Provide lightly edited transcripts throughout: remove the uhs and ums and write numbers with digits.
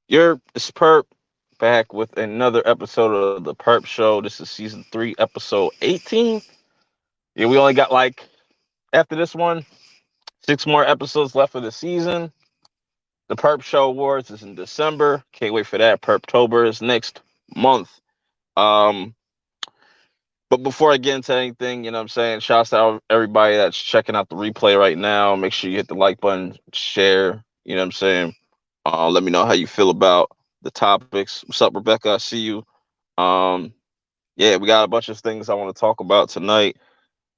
It's Purp back with another episode of the Purp Show. This is season 3, episode 18. Yeah, we only got after this one, 6 more episodes left of the season. The Purp Show Awards is in December. Can't wait for that. Purptober is next month. Um, but before I get into anything, you know what I'm saying? Shouts to everybody that's checking out the replay right now. Make sure you hit the like button, share, you know what I'm saying? Let me know how you feel about the topics. What's up, Rebecca? I see you. Um, yeah, we got a bunch of things I want to talk about tonight.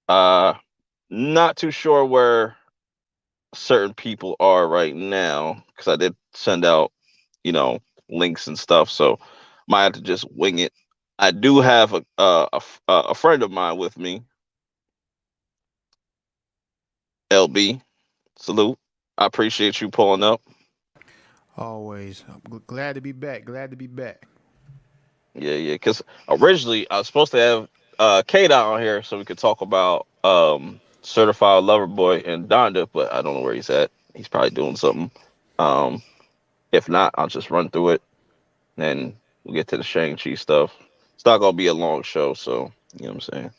Uh, Not too sure where certain people are right now because I did send out, you know, links and stuff. So might have to just wing it. I do have a friend of mine with me, LB. Salute. I appreciate you pulling up. Always. Glad to be back. Glad to be back. Yeah, yeah. Because originally I was supposed to have K Dot on here so we could talk about Certified Lover Boy and Donda, but I don't know where he's at. He's probably doing something. Um, if not, I'll just run through it and we'll get to the Shang-Chi stuff. It's not gonna be a long show, so you know what I'm saying.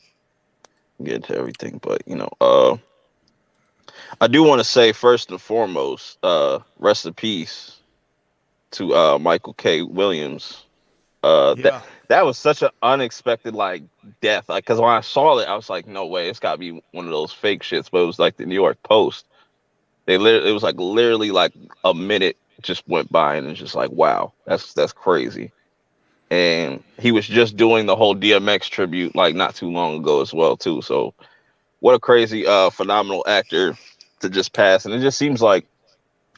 Get into everything, but I do want to say first and foremost, rest in peace to Michael K. Williams. Uh, that Yeah. that was such an unexpected death. Like, cause when I saw it, I was like, no way, it's got to be one of those fake shits. But it was like the New York Post. It was like literally like a minute just went by, and it's just like, wow, that's crazy. And he was just doing the whole DMX tribute like not too long ago as well too. So what a crazy, phenomenal actor to just pass. And it just seems like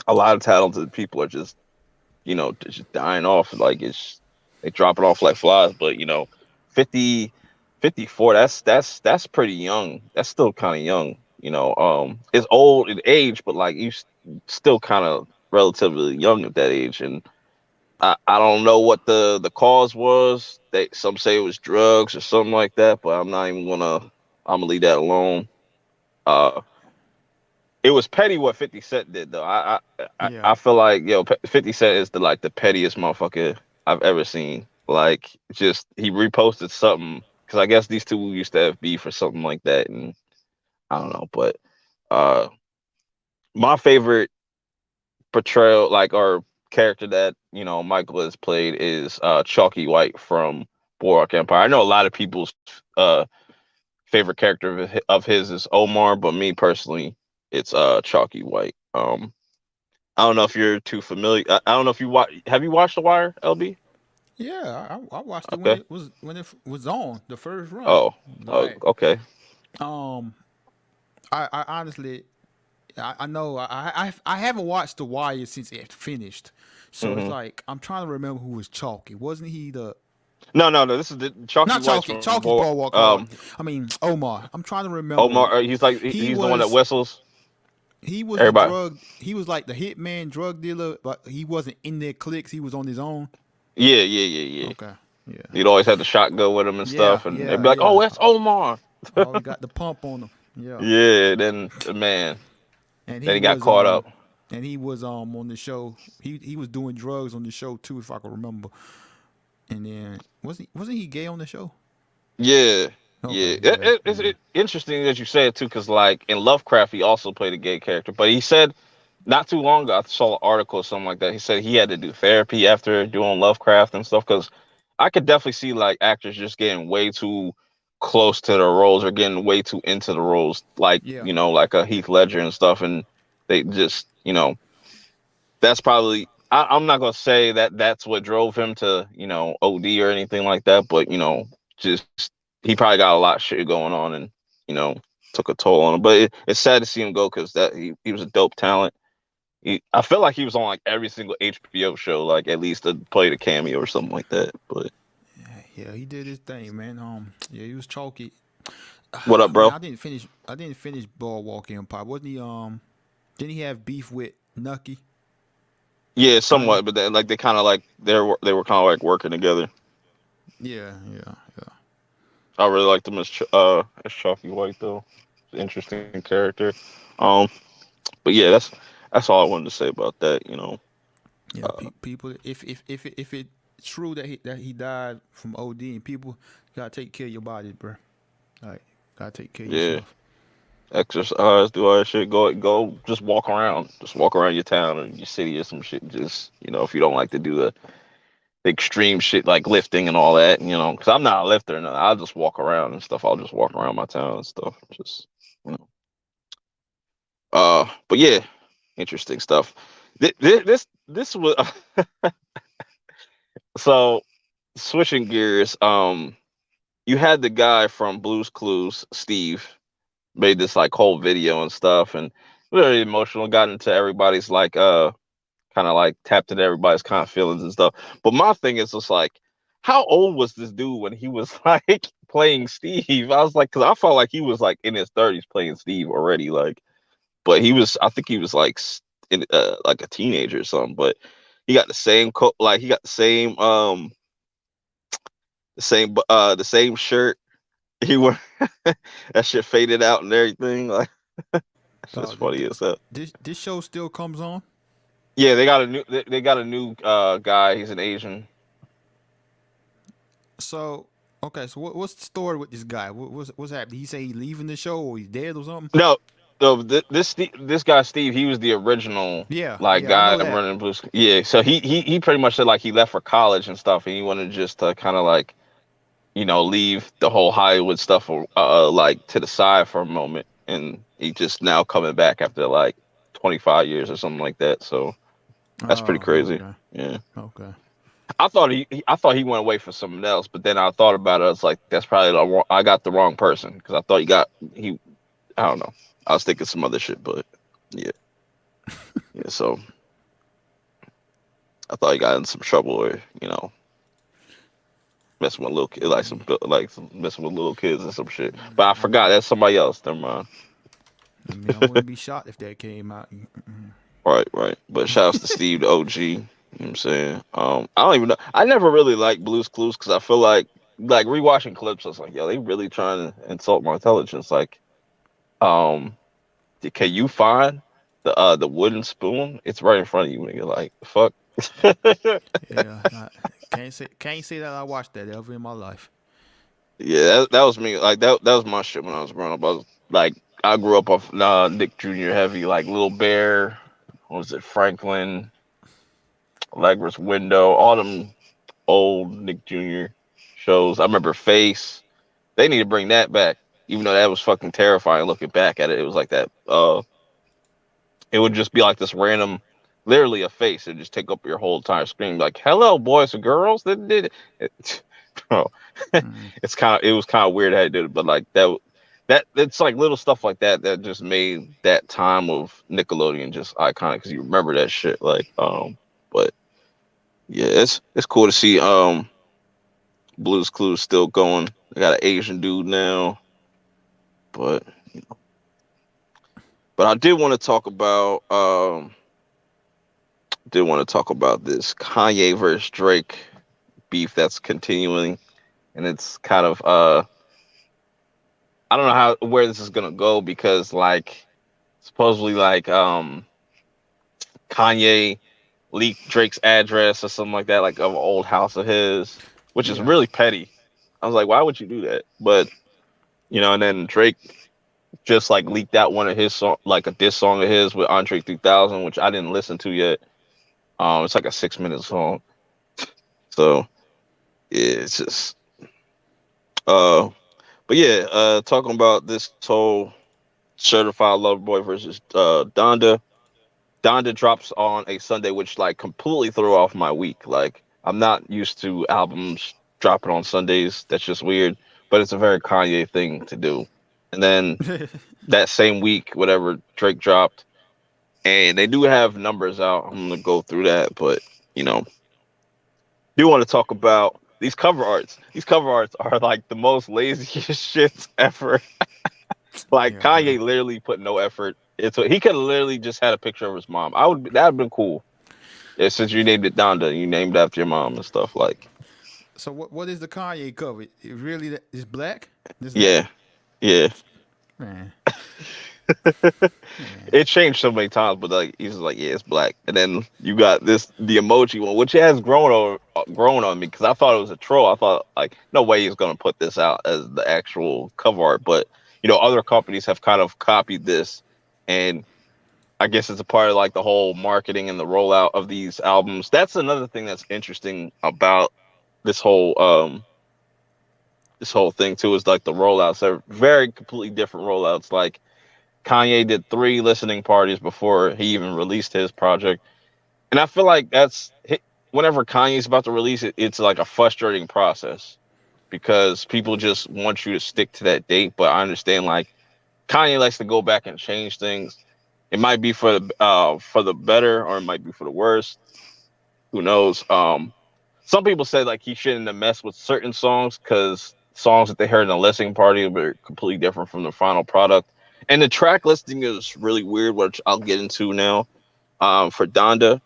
a lot of talented people are just just dying off. Like they dropping off like flies. But 50, 54. That's pretty young. That's still kind of young. It's old in age, but like still kind of relatively young at that age. And I don't know what the cause was. Some say it was drugs or something like that, but I'm not even gonna. I'm gonna leave that alone. Uh, it was petty what 50 Cent did though. I Yeah. feel like 50 Cent is the pettiest motherfucker I've ever seen. Like just he reposted something because I guess these two used to have beef or something like that, and I don't know. But uh, my favorite portrayal or character that Michael has played is Chalky White from Boardwalk Empire. I know a lot of people's favorite character of his is Omar, but me personally, it's Chalky White. I don't know if you're too familiar. I don't know if you watch. Have you watched The Wire, LB? Yeah. I watched it when Okay. it was on the first run. Oh. Oh. Like, Okay. um, I honestly, I know I haven't watched The Wire since it finished, so it's Hmm. like I'm trying to remember who was Chalky. Wasn't he the No, no, no. This is the Chalky not White's Chalky? from Chalky's Boardwalk Hard. I mean Omar. I'm trying to remember. Omar. He's like He he's the one that was whistles. he was the Everybody. drug. He was like the hitman drug dealer, but he wasn't in their cliques. He was on his own. Yeah, yeah, yeah, yeah. Okay. Yeah. He'd always have the shotgun with him and Yeah. stuff, and they'd Yeah. be like, Yeah. "Oh, that's Omar." Always got the pump on him. Yeah. Yeah. Then man. And Then he he got was caught up. on the show. He was doing drugs on the show too, if I can remember. And then wasn't he gay on the show? Yeah, Okay. yeah. Yeah. It's interesting that you say it too, because like in Lovecraft, he also played a gay character. But he said not too long ago, I saw an article or something like that. He said he had to do therapy after doing Lovecraft and stuff. Because I could definitely see like actors just getting way too close to their roles or getting way too into the roles, like Yeah. like a Heath Ledger and stuff, and they just that's probably. I'm not gonna say that that's what drove him to OD or anything like that, but just he probably got a lot of shit going on and you know took a toll on him. But it's sad to see him go because that he was a dope talent. I feel like he was on like every single HBO show, like at least to play the cameo or something like that. But Yeah. He did his thing, man. Yeah, he was chalky. what up, Man, bro? I didn't finish Boardwalk Empire. Wasn't he? Didn't he have beef with Nucky? Yeah, Honey? somewhat, but then, like they kind of like they were kind of like working together. Yeah. Yeah. Yeah. I really liked him as Chalky White though. Interesting character. Um, but yeah, that's all I wanted to say about that. Yeah, people. If it's true that he died from OD, and people gotta take care of your body, bro. Like, gotta take care of Yeah, yourself. exercise, do all that shit. Go, just walk around. Just walk around your town or your city or some shit. Just if you don't like to do the extreme shit like lifting and all that, because I'm not a lifter. No, I'll just walk around and stuff. I'll just walk around my town and stuff. Just you know. But yeah, interesting stuff. This was so switching gears. You had the guy from Blue's Clues, Steve, made this like whole video and stuff, and very emotional. Got into everybody's like kind of like tapped into everybody's kind of feelings and stuff. But my thing is just like, how old was this dude when he was like playing Steve? I was like, because I felt like he was like in his 30s playing Steve already, like, but I think he was like in like a teenager or something. But he got the same like he got the same shirt. He wore that shit faded out and everything. Like, that's just Dog, funny as hell. this show still comes on. Yeah, they got a new guy. He's an Asian. So okay, so what's the story with this guy? What's happening? He say he leaving the show or he's dead or something? No, no, this guy Steve, he was the original Yeah, like yeah, I guy know that. running Blues. Yeah, so he pretty much said like he left for college and stuff, and he wanted just to kind of like leave the whole Hollywood stuff like to the side for a moment, and he just now coming back after like 25 years or something like that. So that's pretty Oh, crazy. okay, Yeah. okay. I thought he went away for something else, but then I thought about it. I was like, that's probably I got the wrong person because I thought he. I don't know. I was thinking some other shit, but yeah, yeah. So I thought he got in some trouble or messing with little kids, like some messing with little kids or some shit. But I I mean, forgot that's somebody else. Never mind. I wouldn't be shocked if that came out. Right, right. But shout outs to Steve, the OG. You know what I'm saying? I don't even know. I never really liked Blue's Clues because I feel like rewatching clips. I was like, yo, they really trying to insult my intelligence. Like, um, can you find the wooden spoon? It's right in front of you, nigga. Like, fuck. Yeah, I can't say that I watched that ever in my life. Yeah, that was me. Like that was my shit when I was growing up. I was like, I grew up off Nick Jr. heavy, like Little Bear. What was it? Franklin, Allegra's Window, all them old Nick Jr. shows. I remember Face. They need to bring that back, even though that was fucking terrifying. Looking back at it, it was like that. It would just be like this random, literally a face. It'd just take up your whole entire screen. Like, hello, boys and girls. That did it. Bro, Mm. it was kind of weird how they did it, but like that it's like little stuff like that that just made that time of Nickelodeon just iconic because you remember that shit. Like, but yeah, it's cool to see Blue's Clues still going. They got an Asian dude now, but I did want to talk about this Kanye versus Drake beef that's continuing, and it's kind of I don't know how where this is gonna go because like supposedly like Kanye leaked Drake's address or something like that, like of an old house of his, which is Yeah, really petty. I was like, why would you do that? But and then Drake just like leaked out one of his song, like a diss song of his with Andre 3000, which I didn't listen to yet. It's like a 6 minute song. So yeah, it's just uh, but yeah, talking about this whole Certified Lover Boy versus Donda. Donda drops on a Sunday, which like completely threw off my week. Like I'm not used to albums dropping on Sundays. That's just weird. But it's a very Kanye thing to do. And then that same week, whatever Drake dropped, and they do have numbers out. I'm gonna go through that, but you know, do want to talk about these cover arts. These cover arts are like the most laziest shits ever. Like yeah, bro. Kanye literally put no effort into it. He could have literally just had a picture of his mom. That'd been cool. Yeah, since you named it Donda, you named after your mom and stuff. Like, So what is the Kanye cover? It really is black? Is that yeah, yeah. man? Man, It changed so many times, but like he's like, yeah, it's black. And then you got the emoji one, which has grown on me because I thought it was a troll. I thought like, no way he's gonna put this out as the actual cover art. But other companies have kind of copied this, and I guess it's a part of like the whole marketing and the rollout of these albums. That's another thing that's interesting about this whole um this whole thing too is like the rollouts. They're very completely different rollouts. Like Kanye did 3 listening parties before he even released his project, and I feel like whenever Kanye's about to release it, it's like a frustrating process because people just want you to stick to that date. But I understand like Kanye likes to go back and change things. It might be for the better, or it might be for the worse. Who knows? Some people say like he shouldn't have messed with certain songs because songs that they heard in a listening party were completely different from the final product. And the track listing is really weird, which I'll get into now. For Donda,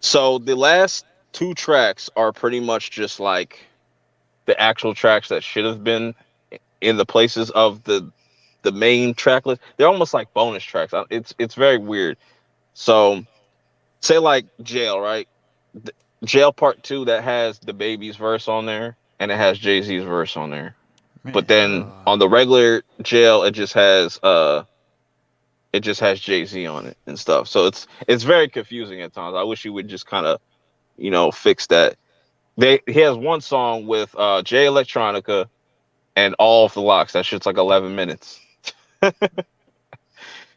so the last 2 tracks are pretty much just like the actual tracks that should have been in the places of the main track list. They're almost like bonus tracks. It's very weird. So say like Jail, right? Jail Part 2 that has the baby's verse on there and it has Jay-Z's verse on there. man, But then on the regular Jail it just has Jay-Z on it and stuff. So it's very confusing at times. I wish you would just kind of, fix that. He has one song with Jay Electronica and All of the Locks. That shit's like 11 minutes.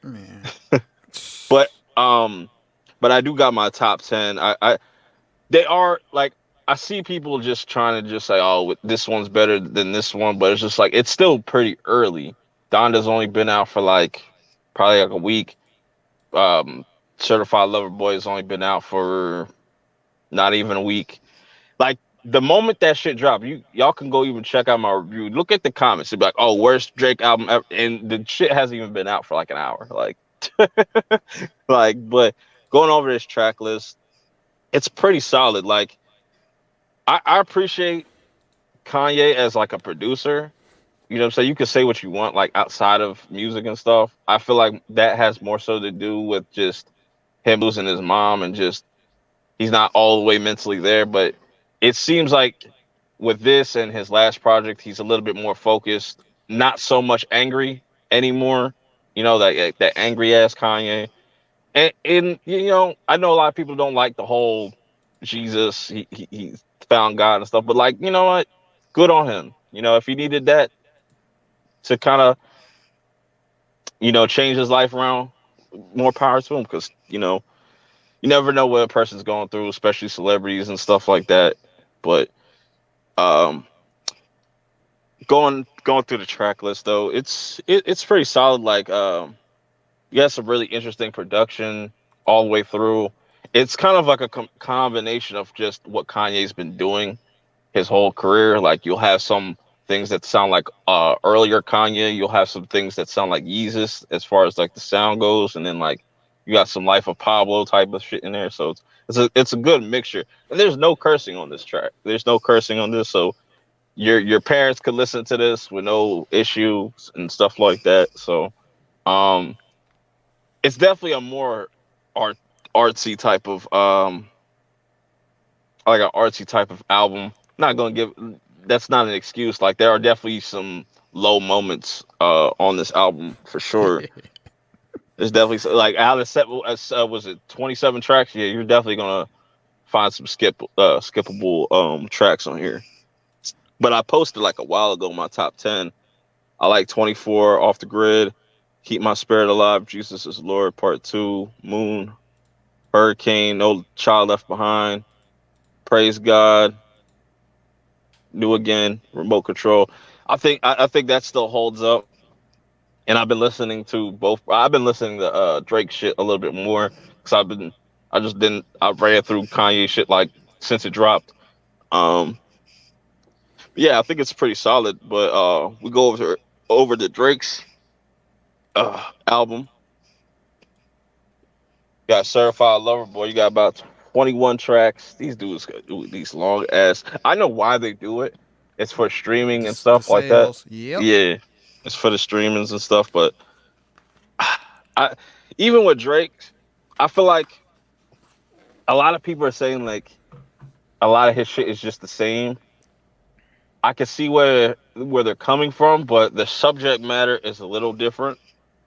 man. But but I do got my top 10. I they are like I see people just trying to just say, "Oh, this one's better than this one," but it's just like it's still pretty early. Donda's only been out for like probably like a week. Um, Certified Lover Boy has only been out for not even a week. Like the moment that shit dropped, y'all can go even check out my review. Look at the comments. It'd be like, "Oh, worst Drake album ever," and the shit hasn't even been out for like an hour. Like, but going over this track list, it's pretty solid. Like, I appreciate Kanye as like a producer. You know what I'm saying? You can say what you want, like outside of music and stuff. I feel like that has more so to do with just him losing his mom and just he's not all the way mentally there. But it seems like with this and his last project, he's a little bit more focused, not so much angry anymore. That angry ass Kanye. And I know a lot of people don't like the whole Jesus. He found God and stuff, but like you know what, good on him. If he needed that to kind of change his life around, more power to him. Because you never know what a person's going through, especially celebrities and stuff like that. But um, going through the track list though, it's pretty solid. Like you got some really interesting production all the way through. It's kind of like a combination of just what Kanye's been doing his whole career. Like you'll have some things that sound like earlier Kanye. You'll have some things that sound like Yeezus as far as like the sound goes, and then like you got some Life of Pablo type of shit in there. So it's a good mixture. And there's no cursing on this track. There's no cursing on this, so your parents could listen to this with no issues and stuff like that. So um it's definitely a more art artsy type of like an artsy type of album. Not gonna give That's not an excuse. Like there are definitely some low moments on this album for sure. There's definitely like out of set was it 27 tracks? Yeah, you're definitely gonna find some skippable tracks on here. But I posted like a while ago my top 10. I like 24 Off the Grid, Keep My Spirit Alive, Jesus is Lord Part 2, Moon, Hurricane, No Child Left Behind, Praise God, New Again, Remote Control. I think that still holds up. And I've been listening to both. I've been listening to Drake shit a little bit more because I just didn't. I ran through Kanye shit like since it dropped. Um, yeah, I think it's pretty solid. But we go over to Drake's album. Got Certified Lover Boy. You got about 21 tracks. These dudes do these long ass. I know why they do it. It's for streaming and The stuff like that. sales. Yep. Yeah, it's for the streamings and stuff. But I even with Drake, I feel like a lot of people are saying like a lot of his shit is just the same. I can see where they're coming from, but the subject matter is a little different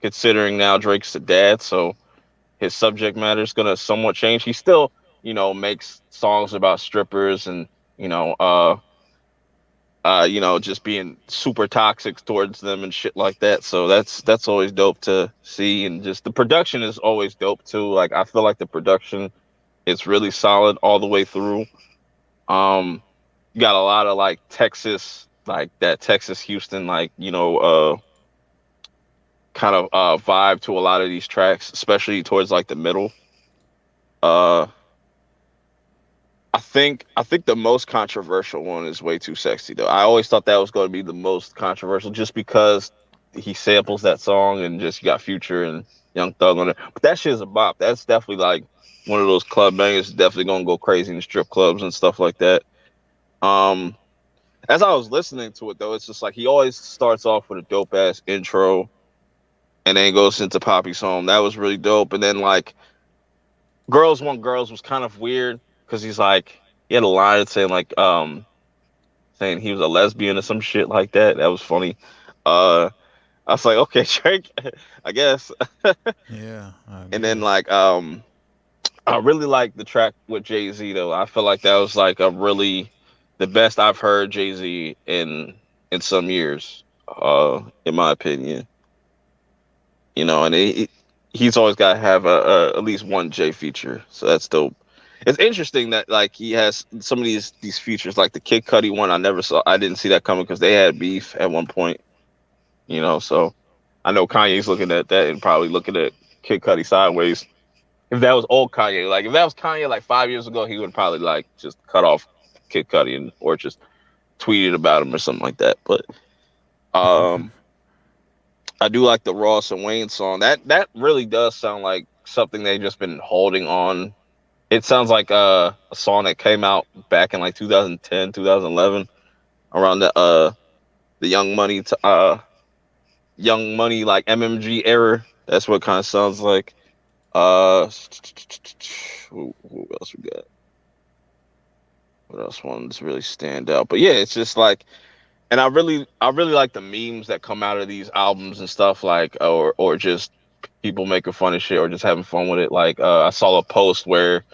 considering now Drake's the dad, so his subject matter is gonna somewhat change. He still, makes songs about strippers and you know, uh, just being super toxic towards them and shit like that. So that's always dope to see, and just the production is always dope too. Like I feel like the production is really solid all the way through. Um, you got a lot of like Texas, like that Texas Houston, like kind of vibe to a lot of these tracks, especially towards like the middle. Uh, I think the most controversial one is "Way Too Sexy" though. I always thought that was going to be the most controversial, just because he samples that song and just got Future and Young Thug on it. But that shit is a bop. That's definitely like one of those club bangers. Definitely gonna go crazy in the strip clubs and stuff like that. Um, as I was listening to it though, it's just like he always starts off with a dope ass intro and then goes into Poppy's home. That was really dope. And then like Girls Want Girls was kind of weird because he had a line saying like saying he was a lesbian or some shit like that. That was funny. Uh I was like, okay, Drake, I guess. Yeah, I And then guess. like I really like the track with Jay Z though. I feel like that was like a really the best I've heard Jay Z in some years, in my opinion. And he's always got to have a at least one J feature, so that's dope. It's interesting that like he has some of these features, like the Kid Cudi one. I didn't see that coming because they had beef at one point. So I know Kanye's looking at that and probably looking at Kid Cudi sideways. If that was old Kanye, like if that was Kanye like 5 years ago, he would probably like just cut off Kid Cudi and or just tweeted about him or something like that. But um, I do like the Ross and Wayne song. That really does sound like something they just been holding on. It sounds like a song that came out back in like 2010, 2011, around the Young Money like MMG era. That's what it kind of sounds like. Uh, who else we got? What else ones really stand out? But yeah, it's just like, and I really like the memes that come out of these albums and stuff like, or just people making fun of shit or just having fun with it. Like I saw a post where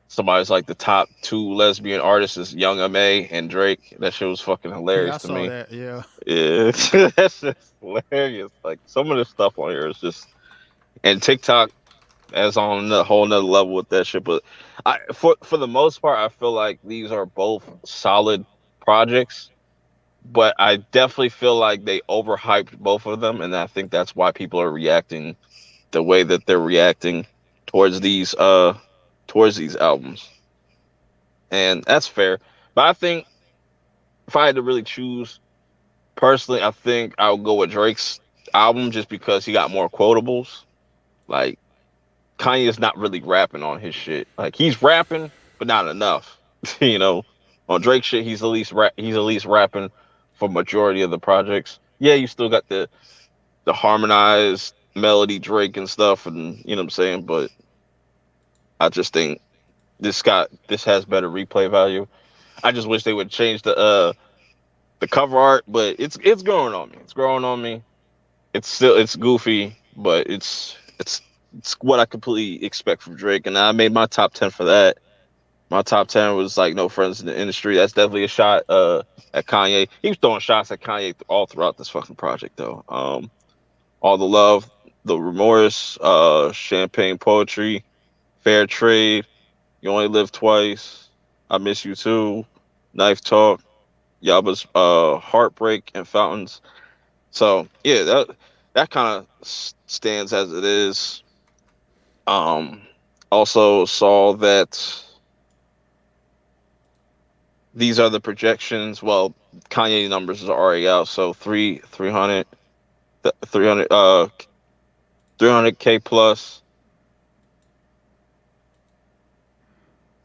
somebody's like the top two lesbian artists is Young Ma and Drake. That shit was fucking Yeah, I hilarious to saw me. that. Yeah. Yeah, that's just hilarious. Like some of the stuff on here is just, and TikTok as on a whole nother level with that shit. But for the most part, I feel like these are both solid projects. But I definitely feel like they overhyped both of them, and I think that's why people are reacting the way that they're reacting towards these albums, and that's fair. But I think if I had to really choose personally, I think I would go with Drake's album just because he got more quotables. Like Kanye is not really rapping on his shit. Like he's rapping, but not enough. you know, on Drake shit, he's at least rapping for majority of the projects. Yeah, you still got the harmonized melody Drake and stuff, and you know what I'm saying. But I just think this has better replay value. I just wish they would change the cover art, but it's growing on me. It's growing on me. It's goofy, but it's what I completely expect from Drake, and I made my top 10 for that. My top 10 was like No Friends in the Industry. That's definitely a shot at Kanye. He was throwing shots at Kanye all throughout this fucking project though. All the Love, The Remorse, Champagne Poetry, Fair Trade, You Only Live Twice, I Miss You Too, Knife Talk, Yaba's Heartbreak and Fountains. So yeah, that kind of stands as it is. Um, Also saw that these are the projections. Well, Kanye numbers is already out, so 300 300 300K plus.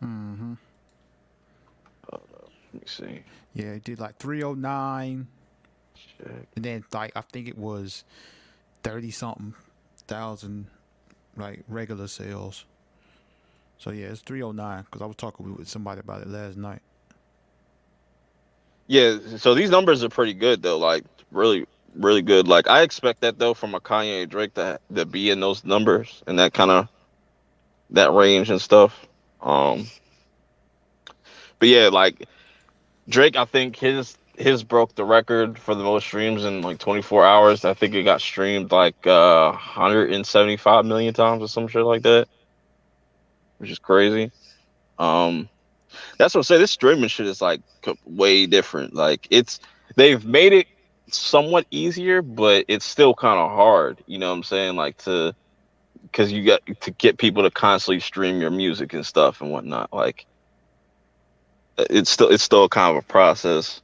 Mm-hmm. Let me see. Yeah, it did like 309, Check. and then like I think it was 30 something thousand like regular sales. So yeah, it's 309 because I was talking with somebody about it last night. Yeah, so these numbers are pretty good though. Like really, really good. Like I expect that though from a Kanye and Drake to be in those numbers and that kind of that range and stuff. Um, but yeah, like Drake, I think his broke the record for the most streams in like 24 hours. I think it got streamed like 175 million times or some shit like that, which is crazy. Um, that's what I'm saying. This streaming shit is like way different. Like they've made it somewhat easier, but it's still kind of hard. You know what I'm saying? Like because you got to get people to constantly stream your music and stuff and whatnot. Like it's still kind of a process.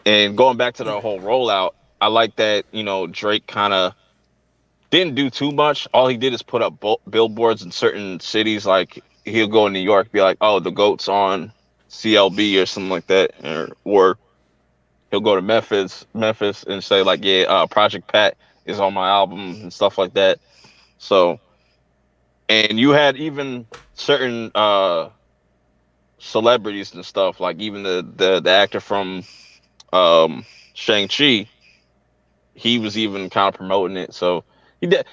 And going back to the whole rollout, I like that, Drake kind of didn't do too much. All he did is put up billboards in certain cities. Like he'll go to New York, be like, "Oh, the GOAT's on CLB" or something like that, or he'll go to Memphis, and say like, "Yeah, Project Pat is on my album" and stuff like that. So, and you had even certain celebrities and stuff, like even the actor from Shang-Chi, he was even kind of promoting it. So he did.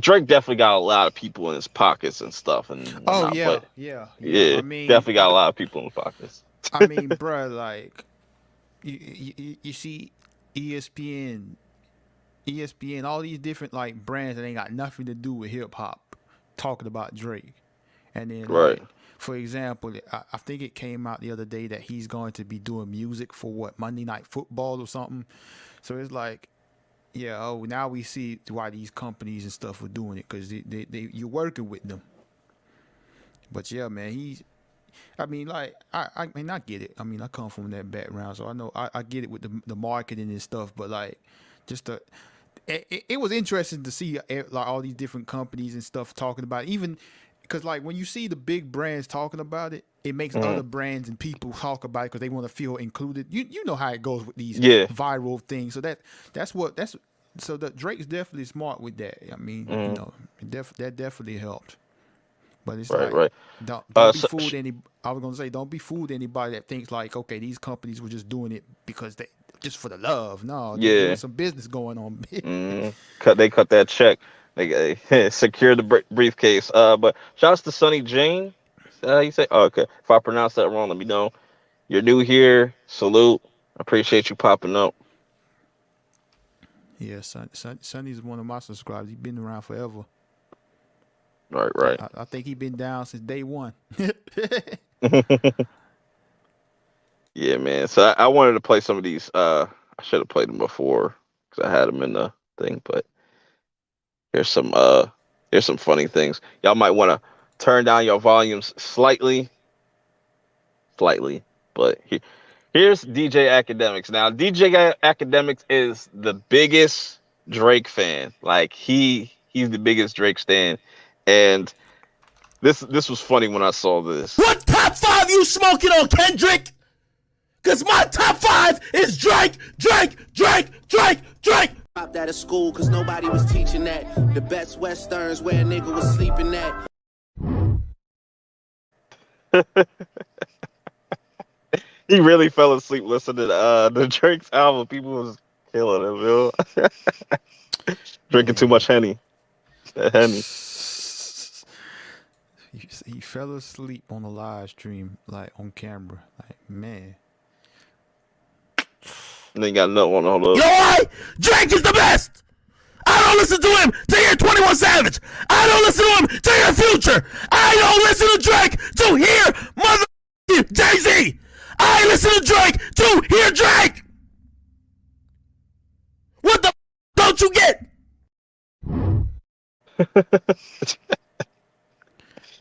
Drake definitely got a lot of people in his pockets and stuff and Oh whatnot. yeah, But yeah. yeah, definitely got a lot of people in his pockets. I mean, bro, like you see ESPN, all these different like brands that ain't got nothing to do with hip hop, talking about Drake, and then Right. like for example, I think it came out the other day that he's going to be doing music for what Monday Night Football or something. So it's like, yeah, oh, now we see why these companies and stuff are doing it because you're working with them. But yeah, man, I mean, like, I mean, I get it. I mean, I come from that background, so I know I get it with the marketing and stuff. But like, just it was interesting to see like all these different companies and stuff talking about it. Even because like when you see the big brands talking about it, it makes other Mm. brands and people talk about it because they want to feel included. You know how it goes with these Yeah. viral things. So that's so the Drake's definitely smart with that. I mean, Mm. that definitely helped. But it's Right. like Right. don't be So, fooled any. I was gonna say don't be fooled anybody that thinks like okay these companies were just doing it because they just for the love. No, there yeah. was some business going on. Mm. They cut that check. They secure the briefcase. But shouts to Sonny Jane. Is that how you say? Oh, okay. If I pronounce that wrong, let me know. You're new here. Salute. Appreciate you popping up. Yeah, Sonny's one of my subscribers. He's been around forever. Right. Right. I think he's been down since day one. Yeah, man. So I wanted to play some of these. I should have played them before because I had them in the thing. But here's some. Here's some funny things. Y'all might want to turn down your volumes slightly. But here's DJ Academics. Now, DJ Academics is the biggest Drake fan. Like he's the biggest Drake stan, and this was funny when I saw this. What top five you smoking on, Kendrick? Cause my top five is Drake. Dropped out of school cause nobody was teaching that. The best westerns where a nigga was sleeping at. He really fell asleep listening to the Drake's album. People was killing him, yo. Drinking too much Henny. That Henny. He fell asleep on the live stream, like on camera. Like man. And then got another one. Hold up. You know why? Drake is the best. I don't listen to him to hear 21 Savage. I don't listen to him to hear Future. I don't listen to Drake to hear mother Jay-Z. I listen to Drake to hear Drake. What the don't you get?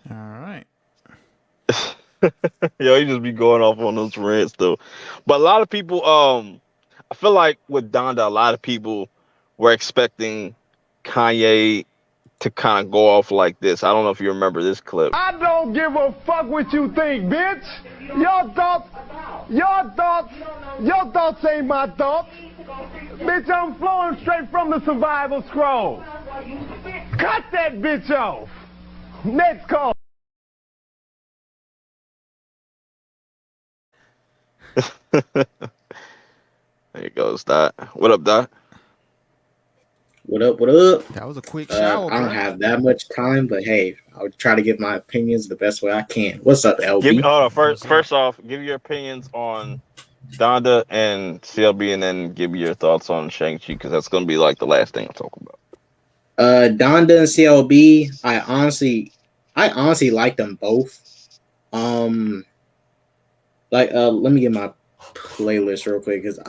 All right. Yo, he just be going off on those rants though. But a lot of people, I feel like with Donda, a lot of people were expecting Kanye to kind of go off like this. I don't know if you remember this clip. I don't give a fuck what you think, bitch. Your thoughts ain't my thoughts. Bitch, I'm flowing straight from the survival scroll. Cut that bitch off. Next call. There you goes Dot. What up, Dot? What up? What up? That was a quick shower, I don't bro. have that much time, but hey, I'll try to give my opinions the best way I can. What's up, LB? Hold on. What's First off, give your opinions on Donda and CLB, and then give me your thoughts on Shang-Chi, because that's gonna be like the last thing I'll talk about. Donda and CLB. I honestly like them both. Let me get my playlist real quick because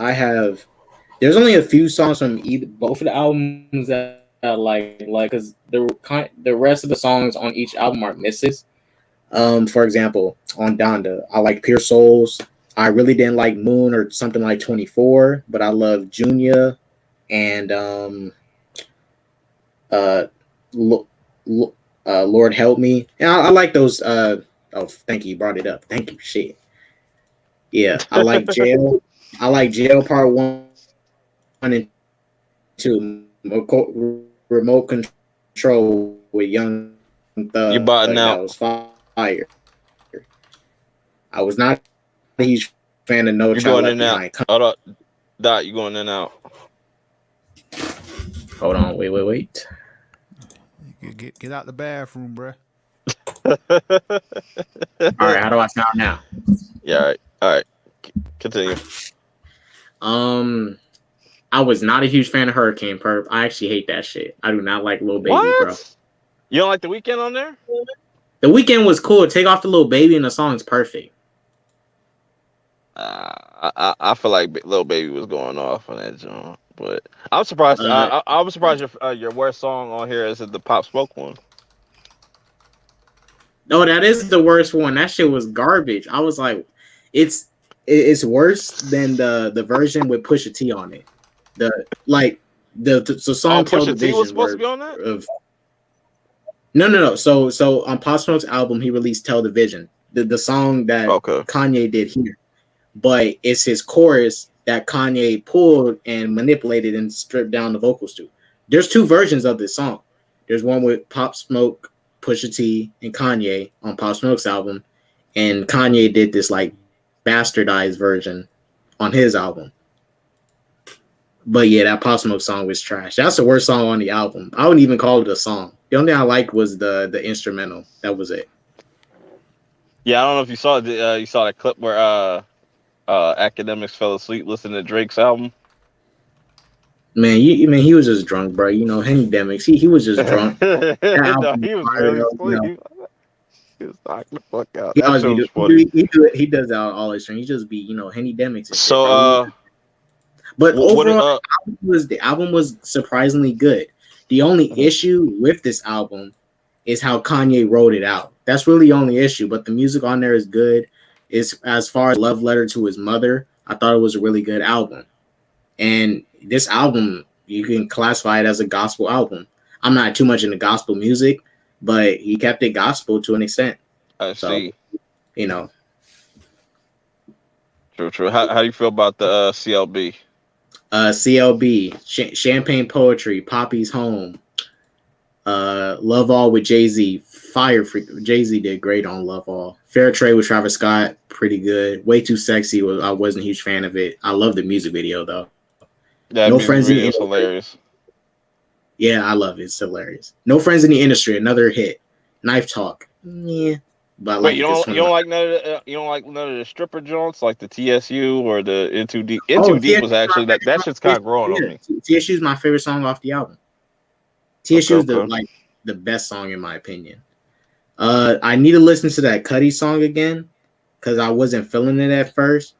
there's only a few songs from both of the albums that I like because the rest of the songs on each album are misses. For example, on Donda, I like Pure Souls. I really didn't like Moon or something like 24, but I love Junior and Lord Help Me. And I like those. Thank you, you brought it up. Thank you. Shit. Yeah, I like Jail. I like Jail Part 1 and 2. Remote Control with Young Thug. You botting That out. was fire. I was not a huge fan of No You're Child going Left in and Behind. out. Hold up, Dot. You going in and out. Hold on. Wait. Get out the bathroom, bro. All right, how do I sound now? Yeah. All right. Continue. I was not a huge fan of Hurricane Purp. I actually hate that shit. I do not like Lil Baby, What? bro. You don't like The Weeknd on there? The Weeknd was cool. Take off the Lil Baby and the song's perfect. I feel like Lil Baby was going off on that joint, but I'm surprised. I was surprised your worst song on here is the Pop Smoke one. No, that is the worst one. That shit was garbage. I was like, it's worse than the version with Pusha T on it. The song Tell Pusha T was supposed to be on that? that? No. So on Pop Smoke's album, he released Tell the Vision, the song that Kanye did here. But it's his chorus that Kanye pulled and manipulated and stripped down the vocals to. There's two versions of this song. There's one with Pop Smoke, Pusha T, and Kanye on Pop Smoke's album, and Kanye did this like bastardized version on his album. But yeah, that Pop Smoke song was trash. That's the worst song on the album. I wouldn't even call it a song. The only thing I liked was the instrumental. That was it. Yeah, I don't know if you saw that clip where academics fell asleep listening to Drake's album. Man, he was just drunk, bro. You know, Henny Demics. He was just drunk. No, he was really asleep. He was knocking the fuck out. He does that all his stream. He just be, Henny Demics. But overall, the album was surprisingly good. The only issue with this album is how Kanye wrote it out. That's really the only issue. But the music on there is good. Is as far as Love Letter to His Mother, I thought it was a really good album. And this album, you can classify it as a gospel album. I'm not too much into gospel music, but he kept it gospel to an extent. I see. True. How do you feel about the CLB? CLB, Champagne Poetry, Poppy's Home, Love All with Jay-Z, Fire Freak. Jay-Z did great on Love All. Fair Trade with Travis Scott, pretty good. Way Too Sexy, I wasn't a huge fan of it. I love the music video though. Yeah, No Friends in the Industry. Hilarious. Yeah, I love it. It's hilarious. No Friends in the Industry, another hit. Knife Talk, yeah. But wait, you don't like none of the stripper joints like the TSU or the In Too Deep. In Too Deep was actually that shit's kind of growing on me. TSU is my favorite song off the album. TSU is the best song in my opinion. I need to listen to that Cudi song again because I wasn't feeling it at first,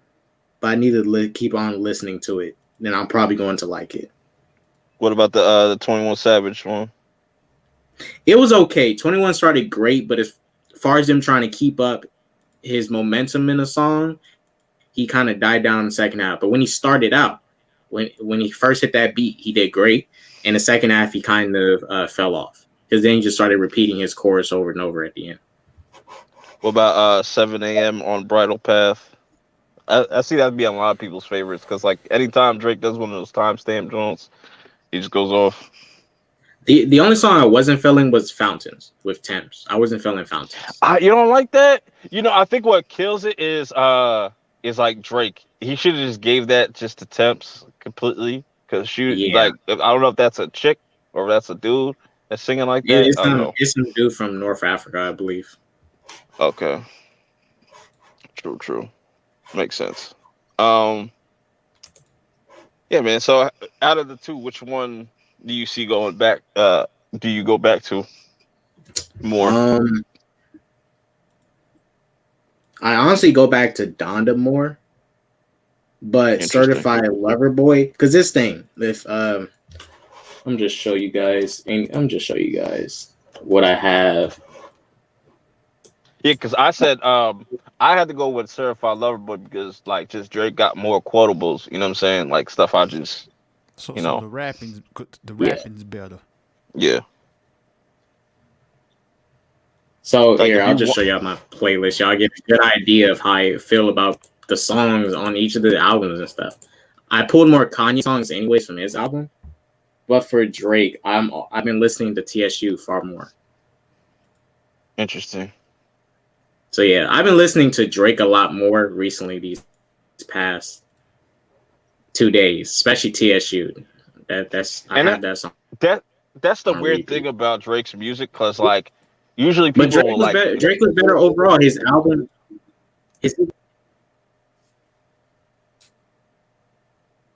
but I need to keep on listening to it. Then I'm probably going to like it. What about the 21 Savage one? It was okay. 21 started great, but as far as him trying to keep up his momentum in the song, he kind of died down in the second half. But when he started out, when he first hit that beat, he did great. In the second half, he kind of fell off because then he just started repeating his chorus over and over at the end. What about 7 a.m. on Bridal Path? I see that be a lot of people's favorites because like anytime Drake does one of those timestamp joints, he just goes off. The only song I wasn't feeling was Fountains with Temps. I wasn't feeling Fountains. You don't like that? I think what kills it is like Drake. He should have just gave that just to Temps completely. Cause like I don't know if that's a chick or if that's a dude that's singing like that. It's I don't know. It's some dude from North Africa, I believe. Okay. True. Makes sense. Yeah, man. So out of the two, which one do you see going back? Do you go back to more? I honestly go back to Donda more, but Certified Lover Boy, because this thing, if I'm just show you guys what I have. Yeah, because I said I had to go with Certified Lover Boy because like just Drake got more quotables. You know what I'm saying? Like stuff I just so the rapping's better. Yeah. So like here, I'll just show y'all my playlist. Y'all get a good idea of how I feel about the songs on each of the albums and stuff. I pulled more Kanye songs anyways from his album, but for Drake, I've been listening to TSU far more. Interesting. So yeah, I've been listening to Drake a lot more recently these past 2 days, especially TSU. That's that song. That's the weird thing about Drake's music, because like usually people will like Drake was better overall. His album,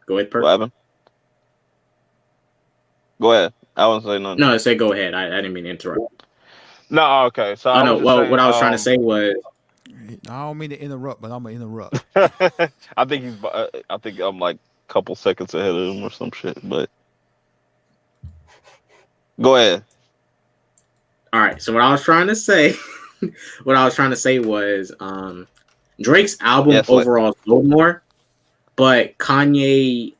Go ahead, Purp. What happened? Go ahead. I wasn't saying nothing. No, say go ahead. I didn't mean to interrupt. No, okay. So what I was trying to say was, I don't mean to interrupt, but I'm gonna interrupt. I think I'm like a couple seconds ahead of him or some shit, but go ahead. All right. So what I was trying to say was, Drake's album overall sold more, but Kanye,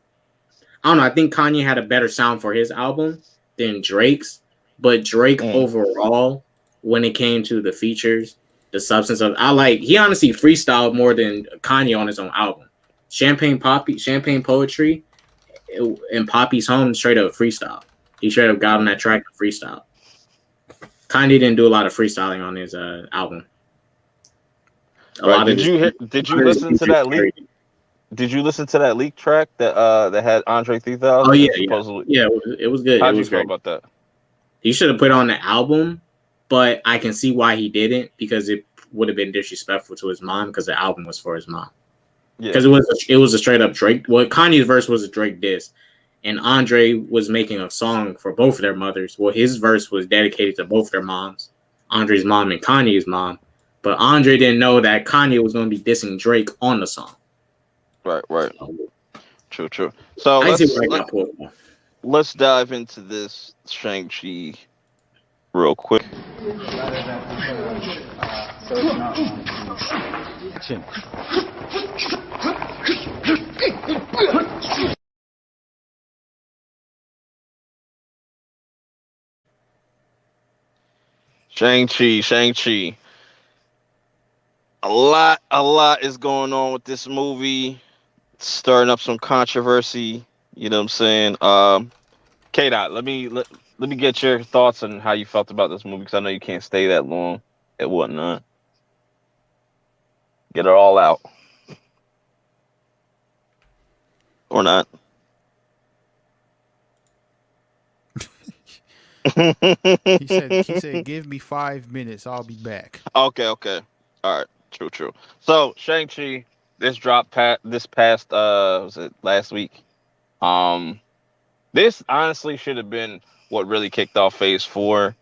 I don't know. I think Kanye had a better sound for his album than Drake's, but Drake overall, when it came to the features, the substance of, he honestly freestyled more than Kanye on his own album. Champagne Poetry, and Poppy's Home straight up freestyle. He straight up got on that track and freestyle. Kanye didn't do a lot of freestyling on his album. Did you listen to that leak? Did you listen to that leak track that had Andre 3000? Oh yeah, it was good. How'd you feel about that? He should have put it on the album, but I can see why he didn't, because it would have been disrespectful to his mom, because the album was for his mom. Because it was a straight up Drake. Well, Kanye's verse was a Drake diss, and Andre was making a song for both of their mothers. Well, his verse was dedicated to both their moms, Andre's mom and Kanye's mom. But Andre didn't know that Kanye was going to be dissing Drake on the song. Right. True. So let's dive into this Shang-Chi real quick. Shang-Chi. A lot is going on with this movie. It's stirring up some controversy. You know what I'm saying? K-Dot, let me get your thoughts on how you felt about this movie, because I know you can't stay that long and whatnot. Get it all out. Or not. He said, give me 5 minutes, I'll be back. Okay. All right. True. So Shang-Chi, this dropped this past was it last week? This honestly should have been what really kicked off Phase 4.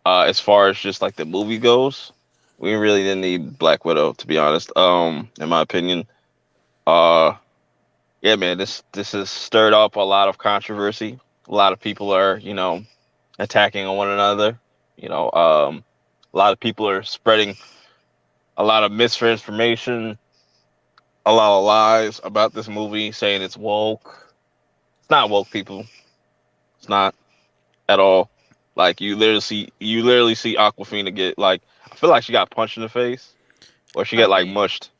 As far as just like the movie goes, we really didn't need Black Widow, to be honest. In my opinion, yeah, man, this has stirred up a lot of controversy. A lot of people are, attacking one another. A lot of people are spreading a lot of misinformation, a lot of lies about this movie, saying it's woke. It's not woke, people. It's not at all. Like you literally see Aquafina get I feel like she got punched in the face, or she got mushed.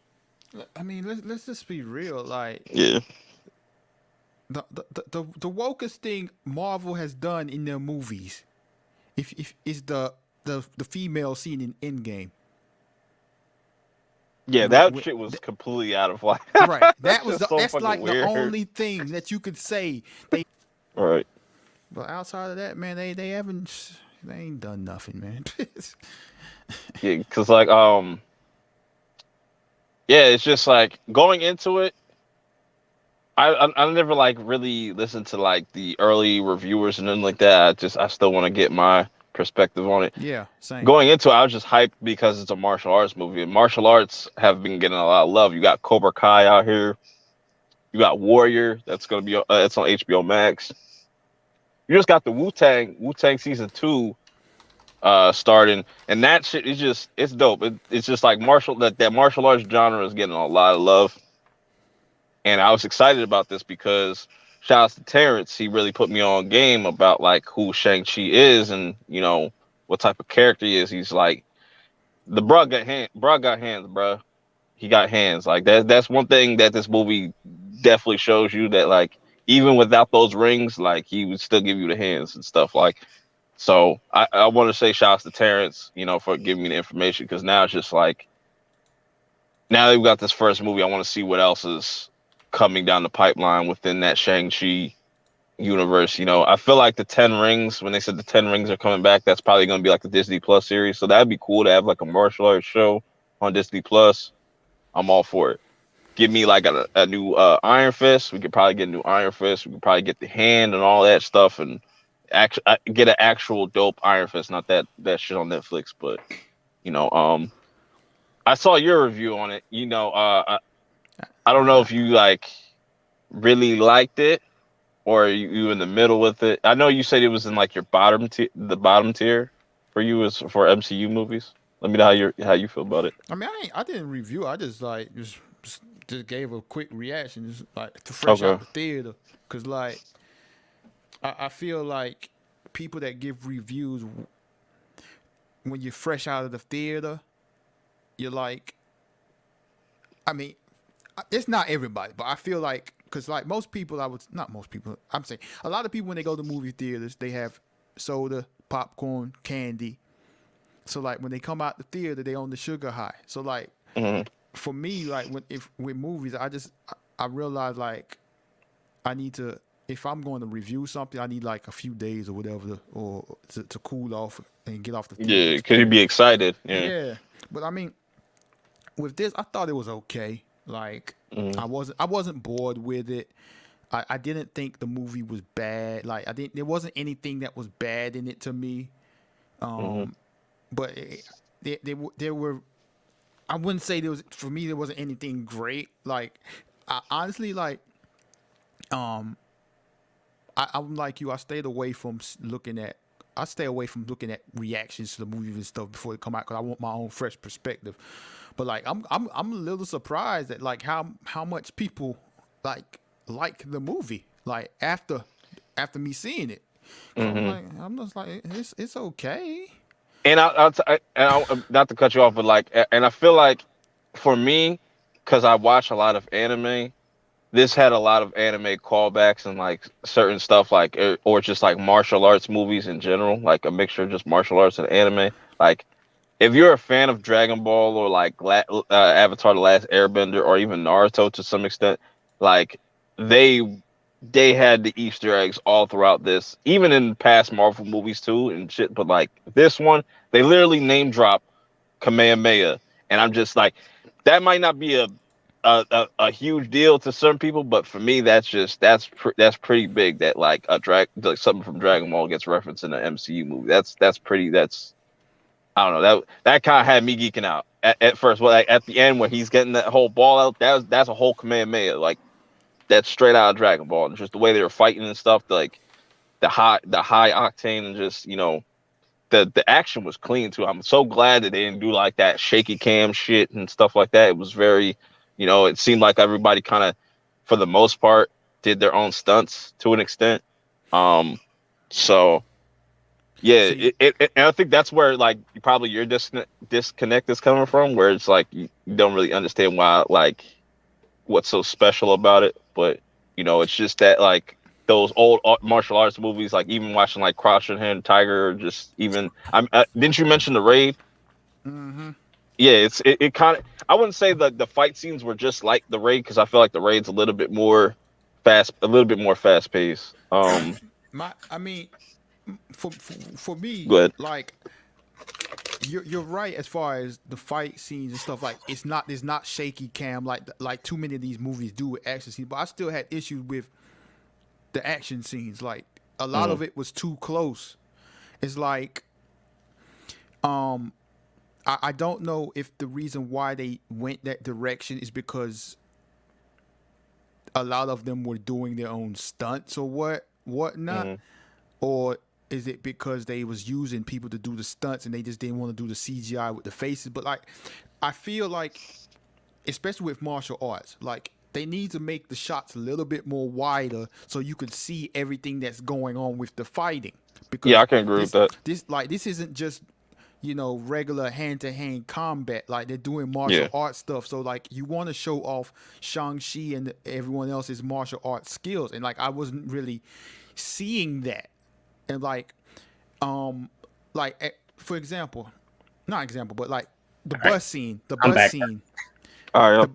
I mean, let's just be real. Yeah. the wokest thing Marvel has done in their movies, if is the female scene in Endgame. Yeah, that shit was completely out of line. Right. That's just so That's fucking like the weird. only thing that you could say they. Right. But outside of that, man, they ain't done nothing, man. Yeah, cause like yeah, it's just like going into it. I never like really listened to like the early reviewers and nothing like that. I still want to get my perspective on it. Yeah, same. Going into it, I was just hyped because it's a martial arts movie. And martial arts have been getting a lot of love. You got Cobra Kai out here. You got Warrior. That's gonna be it's on HBO Max. You just got the Wu-Tang season 2 starting, and that shit is just it's dope. It's just like that martial arts genre is getting a lot of love. And I was excited about this because shout out to Terrence, he really put me on game about like who Shang-Chi is and what type of character he is. He's like the bruh got hands, bruh. He got hands. Like that's one thing that this movie definitely shows you, that like even without those rings, like he would still give you the hands and stuff. Like, so I want to say shout out to Terrence, for giving me the information, because now it's just like, now that we've got this first movie, I want to see what else is coming down the pipeline within that Shang-Chi universe. I feel like the 10 rings, when they said the 10 rings are coming back, that's probably going to be like the Disney Plus series. So that'd be cool to have like a martial arts show on Disney Plus. I'm all for it. Give me like a new Iron Fist. We could probably get a new Iron Fist. We could probably get the hand and all that stuff, and get an actual dope Iron Fist, not that shit on Netflix. But I saw your review on it. I don't know if you like really liked it or you in the middle with it. I know you said it was in like your bottom tier for you as for MCU movies. Let me know how you feel about it. I mean, I didn't review. I just like just gave a quick reaction, just like to fresh out the theater, because like I feel like people that give reviews when you're fresh out of the theater, you're like, I mean, it's not everybody, but I feel like, because like most people, not most people, I'm saying a lot of people when they go to movie theaters, they have soda, popcorn, candy. So like when they come out the theater, they on the sugar high. So like for me, like with movies, I realize like I need to, if I'm going to review something, I need like a few days or whatever, to cool off and get off the theater. Yeah, because you'd be excited. Yeah, but I mean, with this, I thought it was okay. Like I wasn't bored with it. I didn't think the movie was bad. Like there wasn't anything that was bad in it to me. But there were. I wouldn't say there was, for me, there wasn't anything great. Like honestly, like I'm like you. I stay away from looking at reactions to the movies and stuff before they come out, because I want my own fresh perspective. But like I'm a little surprised at like how much people like the movie, like after me seeing it. I'm just like it's okay. And I'll not to cut you off, but like, and I feel like for me, because I watch a lot of anime, this had a lot of anime callbacks and like certain stuff, like or just like martial arts movies in general, like a mixture of just martial arts and anime. Like, if you're a fan of Dragon Ball or like Avatar: The Last Airbender or even Naruto to some extent, like they had the Easter eggs all throughout this, even in past Marvel movies too and shit. But like this one, they literally name drop Kamehameha, and I'm just like, that might not be a huge deal to some people, but for me, that's pretty big. That like like something from Dragon Ball gets referenced in an MCU movie. That's I don't know, that kind of had me geeking out at first. Well, like, at the end when he's getting that whole ball out, that's a whole Kamehameha, like that's straight out of Dragon Ball, and just the way they were fighting and stuff, like the high octane, and just the action was clean too. I'm so glad that they didn't do like that shaky cam shit and stuff like that. It was very, it seemed like everybody kind of, for the most part, did their own stunts to an extent. So yeah, and I think that's where like probably your disconnect is coming from, where it's like you don't really understand why, like what's so special about it. But It's just that like those old martial arts movies, like even watching like Crouching Tiger, or just even didn't you mention The Raid? Mm-hmm. Yeah, it kind of. I wouldn't say the fight scenes were just like The Raid, because I feel like The Raid's a little bit more fast paced. I mean, for me, Go ahead. like you're right as far as the fight scenes and stuff. Like it's not shaky cam like too many of these movies do with action scenes. But I still had issues with the action scenes. Like a lot of it was too close. It's like, I don't know if the reason why they went that direction is because a lot of them were doing their own stunts or whatnot, or is it because they was using people to do the stunts and they just didn't want to do the CGI with the faces? But like, I feel like, especially with martial arts, like they need to make the shots a little bit more wider so you can see everything that's going on with the fighting. Because yeah, I can agree with that. This isn't just regular hand-to-hand combat. Like they're doing martial Yeah. arts stuff, so like you want to show off Shang-Chi and everyone else's martial arts skills, and like I wasn't really seeing that. And for example, not example, but like the bus scene, All right.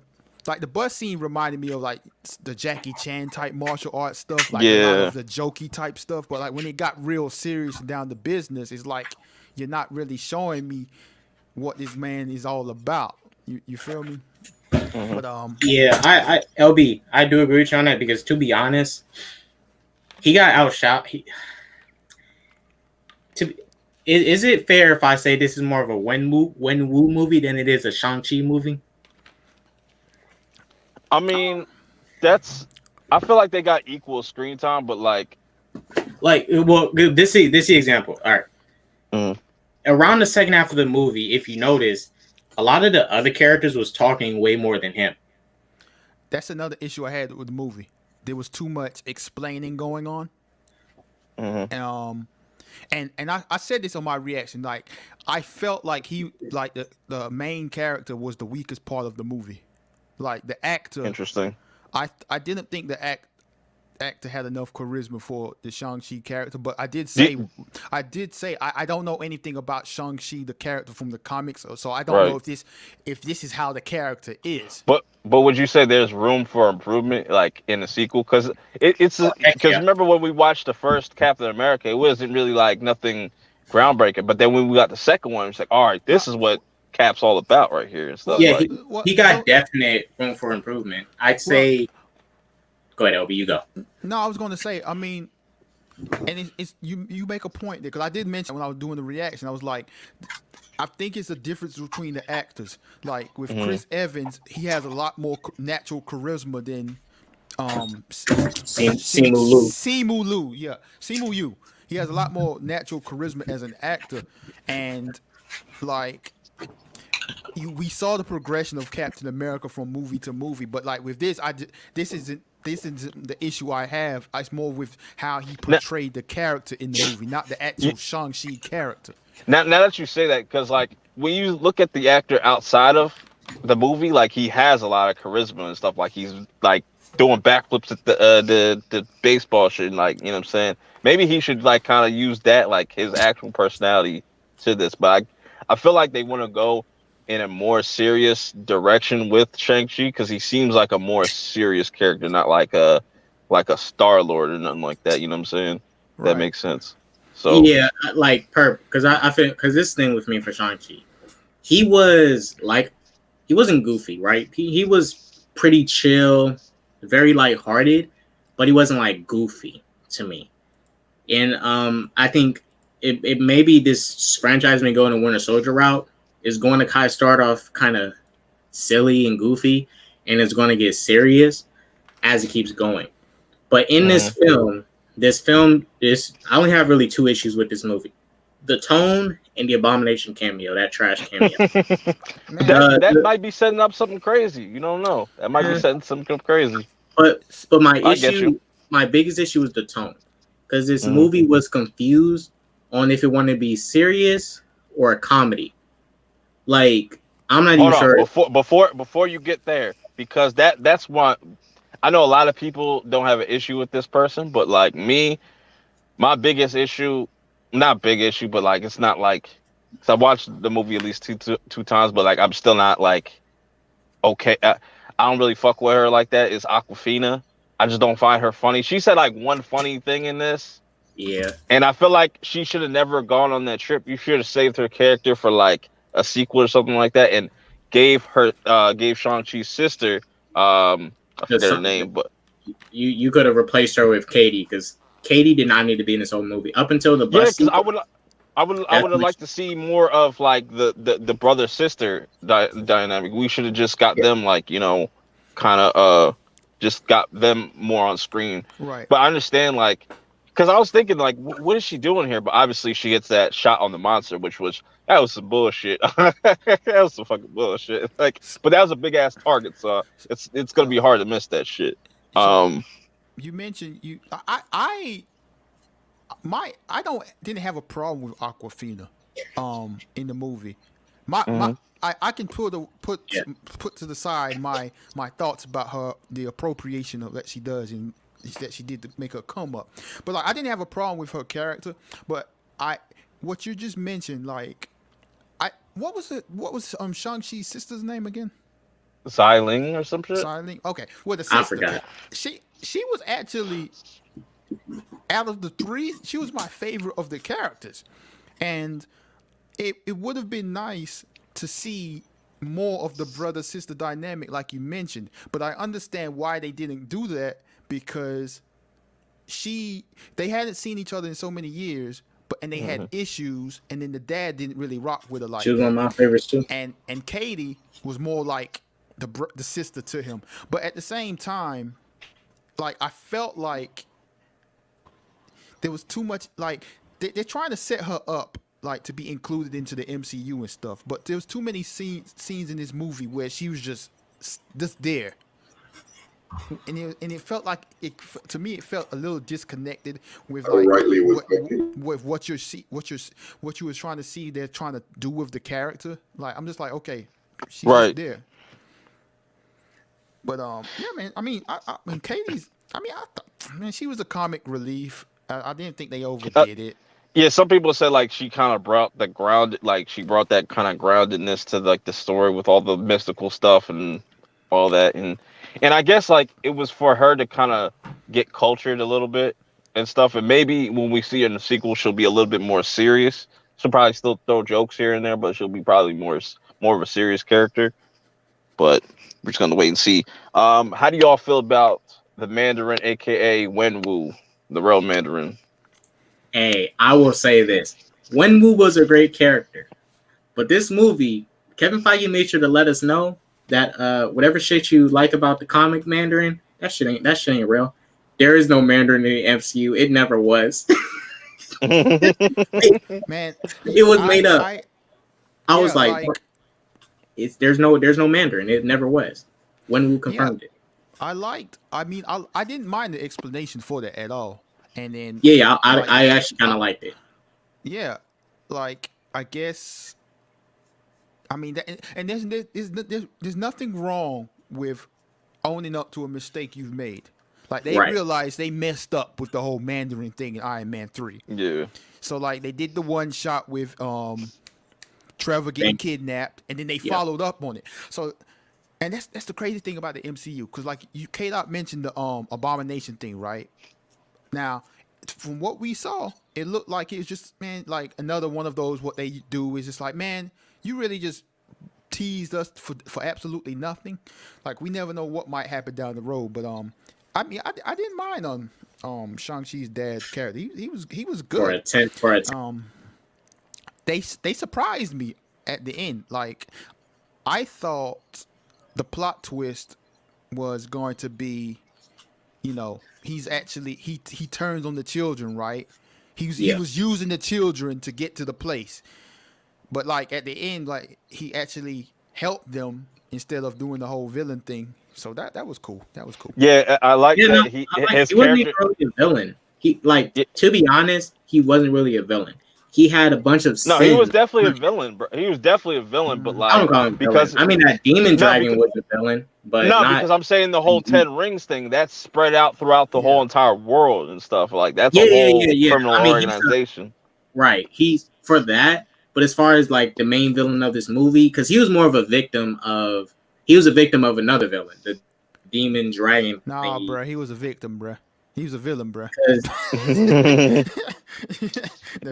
like the bus scene reminded me of like the Jackie Chan type martial arts stuff, like a lot Yeah. of the jokey type stuff. But like when it got real serious and down to business, it's like you're not really showing me what this man is all about. You feel me? But yeah, I LB, I do agree with you on that, because to be honest, he got outshot. Is it fair if I say this is more of a Wenwu movie than it is a Shang-Chi movie? I mean, I feel like they got equal screen time, but well, this is the example. All right. Around the second half of the movie, if you notice, a lot of the other characters was talking way more than him. That's another issue I had with the movie. There was too much explaining going on. And I said this on my reaction. Like I felt like the main character was the weakest part of the movie. Like the actor. Interesting. I didn't think the actor had enough charisma for the Shang-Chi character, but I did say I don't know anything about Shang-Chi, the character from the comics, so I don't know if this is how the character is. But would you say there's room for improvement, like in the sequel? Because remember when we watched the first Captain America, it wasn't really like nothing groundbreaking. But then when we got the second one, it's like, all right, this is what Cap's all about right here and stuff. Yeah, he got definite room for improvement. I'd say. Go ahead, LB. You go. No, I was going to say. I mean, and it's you make a point there, because I did mention when I was doing the reaction, I was like, I think it's a difference between the actors. Like with Chris Evans, he has a lot more natural charisma than Simu Liu. Yeah, Simu Liu. He has a lot more natural charisma as an actor, and like. We saw the progression of Captain America from movie to movie, but like with this, this isn't the issue I have. It's more with how he portrayed the character in the movie, not the actual Shang-Chi character. Now that you say that, because like when you look at the actor outside of the movie, like he has a lot of charisma and stuff. Like he's like doing backflips at the baseball shit, and like, you know what I'm saying. Maybe he should like kind of use that, like his actual personality to this. But I feel like they want to go in a more serious direction with Shang-Chi, because he seems like a more serious character, not like a Star-Lord or nothing like that. You know what I'm saying? Right. That makes sense. So yeah, like Purp, because I feel, because this thing with me for Shang-Chi, he wasn't goofy, right? He was pretty chill, very lighthearted, but he wasn't like goofy to me. And I think it maybe this franchise may go in a Winter Soldier route. Is going to kind of start off kind of silly and goofy, and it's going to get serious as it keeps going. But in this film, I only have really two issues with this movie: the tone and the Abomination cameo, that trash cameo. that might be setting up something crazy. You don't know. That might be setting something up crazy. But my biggest issue is the tone, because this movie was confused on if it wanted to be serious or a comedy. Like, I'm not even sure. Before you get there, because that's what I know a lot of people don't have an issue with this person, but like me, my biggest issue, not big issue, but like it's not like, cause I watched the movie at least two times, but like I'm still not like okay. I don't really fuck with her like that. Is Aquafina? I just don't find her funny. She said like one funny thing in this, Yeah. and I feel like she should have never gone on that trip. You should have saved her character for like a sequel or something like that, and gave Shang-Chi's sister, I forget her name, but you could have replaced her with Katie, because Katie did not need to be in this whole movie up until the yeah, bus because I sequence. would. I would have liked to see more of like the brother sister dynamic. We should have just got them like, kind of just got them more on screen. Right. But I understand like, because I was thinking like, what is she doing here? But obviously she gets that shot on the monster, that was some bullshit. That was some fucking bullshit. Like, but that was a big ass target, so it's gonna be hard to miss that shit. So you mentioned I didn't have a problem with Aquafina in the movie. My I can put to the side my thoughts about her, the appropriation of that she does and that she did to make her come up. But like I didn't have a problem with her character, but what you just mentioned, like what was Shang-Chi's sister's name again? Xiling or some shit. Xiling. Okay. Well, the sister. I forgot. She was actually, out of the three, she was my favorite of the characters, and it would have been nice to see more of the brother sister dynamic, like you mentioned. But I understand why they didn't do that, because they hadn't seen each other in so many years, and they had issues, and then the dad didn't really rock with her like. She was one of my favorites too. And Katie was more like the sister to him, but at the same time, like I felt like there was too much. Like they're trying to set her up like to be included into the MCU and stuff, but there was too many scenes in this movie where she was just there. And it felt like to me it felt a little disconnected with like with what you was trying to see they're trying to do with the character. Like I'm just like, okay, she's right just there. But yeah, man. I mean, I mean, Katie's. I mean, man, she was a comic relief. I didn't think they overdid it. Yeah, some people said like she kind of brought the she brought that kind of groundedness to like the story with all the mystical stuff and all that, and I guess like it was for her to kind of get cultured a little bit and stuff, and maybe when we see her in the sequel, she'll be a little bit more serious. She'll probably still throw jokes here and there, but she'll be probably more of a serious character. But we're just gonna wait and see. How do y'all feel about the Mandarin, aka Wenwu, the real Mandarin? Hey, I will say this: Wenwu was a great character, but this movie, Kevin Feige made sure to let us know that whatever shit you like about the comic Mandarin, that shit ain't real. There is no Mandarin in the MCU. It never was. Man, it was made up. I was like there's no Mandarin. It never was. Wenwu confirmed it. I didn't mind the explanation for that at all. And then I actually kind of liked it. Yeah, like I guess. I mean, there's nothing wrong with owning up to a mistake you've made. Like they realized they messed up with the whole Mandarin thing in Iron Man 3. Yeah. So like they did the one shot with Trevor getting kidnapped, and then they followed up on it. So, and that's the crazy thing about the MCU, because like K-Dot mentioned the Abomination thing, right? Now, from what we saw, it looked like it was just, man, like another one of those, what they do is just like, man, you really just teased us for absolutely nothing. Like we never know what might happen down the road. But I mean, I didn't mind on Shang-Chi's dad's character. He was good. For a 10. They surprised me at the end. Like I thought the plot twist was going to be, he's actually he turns on the children, right? He was using the children to get to the place, but like at the end, like he actually helped them instead of doing the whole villain thing. So that was cool. That was cool. Yeah, I like that. He wasn't really a villain. To be honest, he wasn't really a villain. he had a bunch of No, he was definitely a villain, bro. He was definitely a villain, but like I don't call him because villain. I mean that demon dragon was a villain, but not because I'm saying the whole 10 rings thing that's spread out throughout the whole entire world and stuff. Like that's a whole criminal organization. Right. He's for that, but as far as like the main villain of this movie, because he was more of a victim of another villain, the demon dragon. Nah, bro, he was a victim, bro. He was a villain, bro.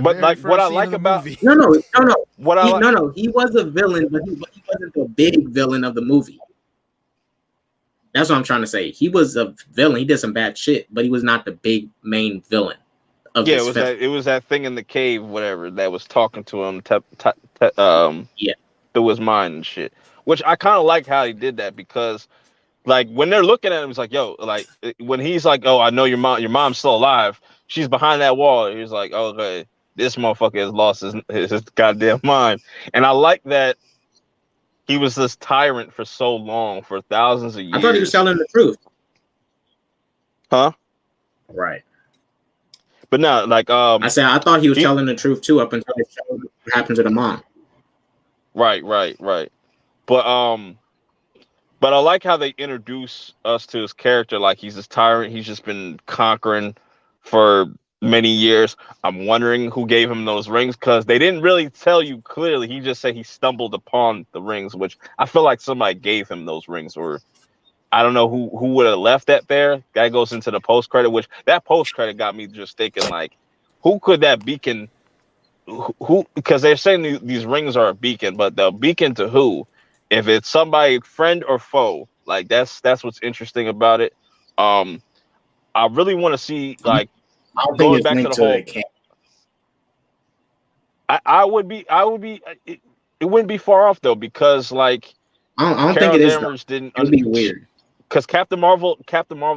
But like what I like about no. He was a villain, but he wasn't the big villain of the movie. That's what I'm trying to say. He was a villain. He did some bad shit, but he was not the big main villain. It was that thing in the cave, whatever, that was talking to him, through his mind and shit. Which I kind of like how he did that because, like, when they're looking at him, it's like, yo, like when he's like, oh, I know your mom's still alive. She's behind that wall. He's like, okay, this motherfucker has lost his goddamn mind. And I like that he was this tyrant for so long, for thousands of years. I thought he was telling the truth. Huh? Right. But no, like I said, I thought he was telling the truth too, up until it showed what happened to the mom. Right. But I like how they introduce us to his character. Like he's this tyrant. He's just been conquering for many years. I'm wondering who gave him those rings because they didn't really tell you clearly. He just said he stumbled upon the rings, which I feel like somebody gave him those rings, or I don't know who would have left that there. That goes into the post credit, which that post credit got me just thinking like, who could that beacon? Who? Because they're saying these rings are a beacon, but the beacon to who? If it's somebody, friend or foe, like that's what's interesting about it. I really want to see like going back to the whole. I would be. It wouldn't be far off though because like I don't think it is. Didn't. It'd be weird. Because Captain Marvel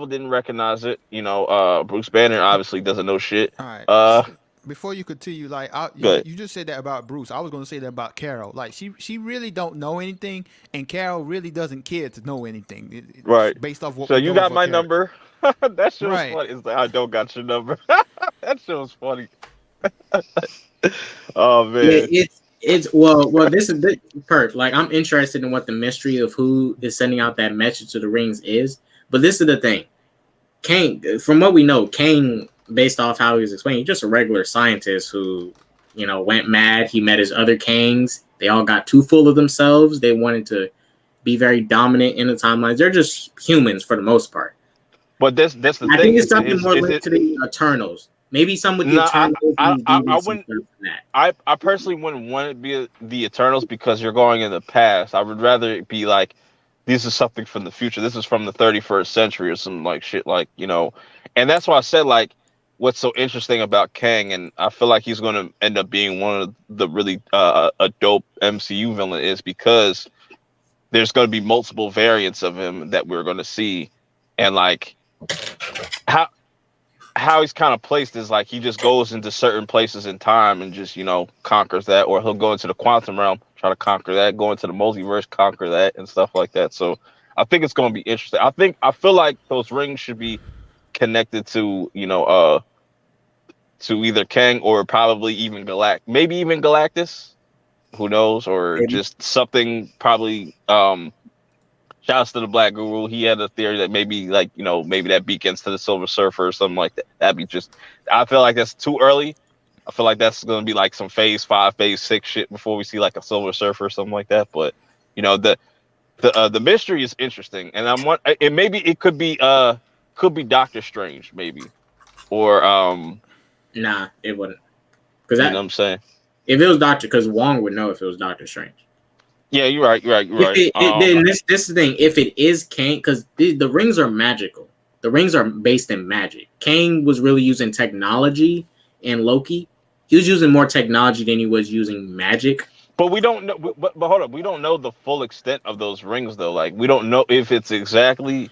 didn't recognize it. You know, Bruce Banner obviously doesn't know shit. All right. Before you continue, like you just said that about Bruce. I was going to say that about Carol. Like she really don't know anything, and Carol really doesn't care to know anything. Right. Based off what. So you got my Carol. number. That shit was funny. It's like I don't got your number. That shit was funny. Oh man. Yeah, it's well. This is Purp. Like I'm interested in what the mystery of who is sending out that message to the rings is. But this is the thing. Kang, from what we know, Kang, based off how he was explaining, he's just a regular scientist who, you know, went mad. He met his other Kangs. They all got too full of themselves. They wanted to be very dominant in the timelines. They're just humans for the most part. But that's the thing. I think it's something more linked to the Eternals. Maybe some with the Eternals. I wouldn't. I personally wouldn't want it to be the Eternals because you're going in the past. I would rather it be like this is something from the future. This is from the 31st century or some like shit, like, you know. And that's why I said like what's so interesting about Kang, and I feel like he's going to end up being one of the really a dope MCU villain is because there's going to be multiple variants of him that we're going to see, and like how he's kind of placed is like he just goes into certain places in time and just, you know, conquers that, or he'll go into the quantum realm, try to conquer that, go into the multiverse, conquer that, and stuff like that. So I think it's going to be interesting. I feel like those rings should be connected to, you know, to either Kang or probably even maybe even Galactus, who knows, or just something probably. Shouts to the Black Guru. He had a theory that maybe, like, you know, maybe that beacons to the Silver Surfer or something like that. That'd be just. I feel like that's too early. I feel like that's going to be like some Phase 5, Phase 6 shit before we see like a Silver Surfer or something like that. But you know, the mystery is interesting, and it could be Doctor Strange maybe, or Nah, it wouldn't. Because you know what I'm saying. If it was because Wong would know if it was Doctor Strange. Yeah, you're right. Then this is the thing. If it is Kang, because the rings are magical. The rings are based in magic. Kang was really using technology in Loki. He was using more technology than he was using magic. But we don't know. But hold up, we don't know the full extent of those rings, though. Like, we don't know if it's exactly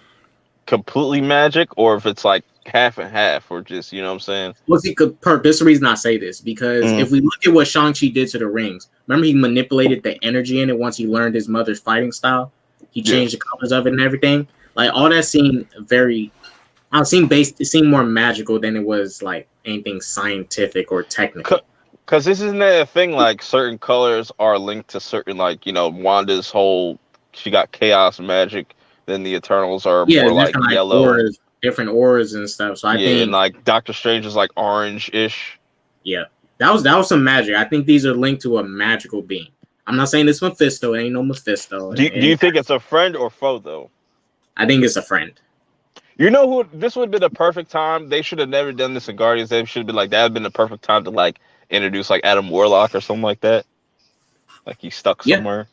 completely magic or if it's like half and half, or just, you know what I'm saying? Well, see, Purp, this is the reason I say this, because if we look at what Shang-Chi did to the rings, remember he manipulated the energy in it once he learned his mother's fighting style? He changed the colors of it and everything. Like, all that seemed it seemed more magical than it was like anything scientific or technical. Because this isn't a thing like certain colors are linked to certain like Wanda's whole she got chaos magic. Then the Eternals are more like different like yellow. different auras and stuff. So I think and like Doctor Strange is like orange-ish. Yeah, that was some magic. I think these are linked to a magical being. I'm not saying it's Mephisto. It ain't no Mephisto. Do you think it's a friend or foe though? I think it's a friend. You know who? This would have been the perfect time. They should have never done this in Guardians. They should have been like that. Would have been the perfect time to like introduce like Adam Warlock or something like that. Like he's stuck somewhere.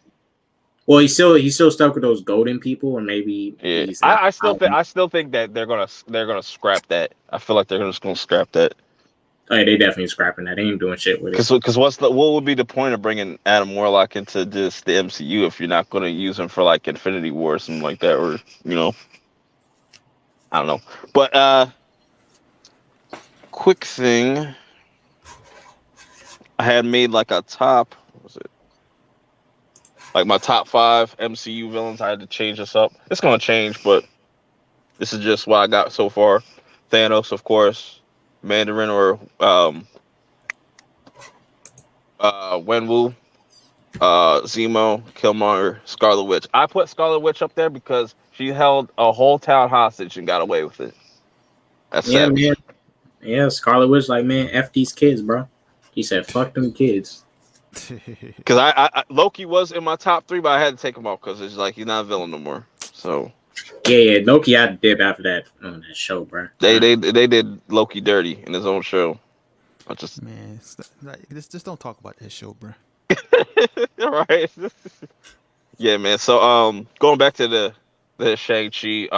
Well, he's still stuck with those golden people, or maybe he's I still think that they're gonna scrap that. I feel like they're just gonna scrap that. Oh, yeah, they definitely scrapping that. They ain't doing shit with it. Because what would be the point of bringing Adam Warlock into the MCU if you're not gonna use him for like Infinity War or something like that, or I don't know. But quick thing, I had made like a top. What was it? Like my top 5 MCU villains. I had to change this up. It's gonna change, but this is just what I got so far. Thanos, of course, Mandarin or Wenwu, Zemo, Killmonger, Scarlet Witch. I put Scarlet Witch up there because she held a whole town hostage and got away with it. That's savage. Man. Yeah, Scarlet Witch like, man, F these kids, bro. He said, fuck them kids. Because I Loki was in my top 3, but I had to take him off because it's like he's not a villain no more. So yeah, Loki had to dip after that on that show, bro. They did Loki dirty in his own show. Just don't talk about that show, bro. Right. Yeah, man. So going back to the Shang-Chi,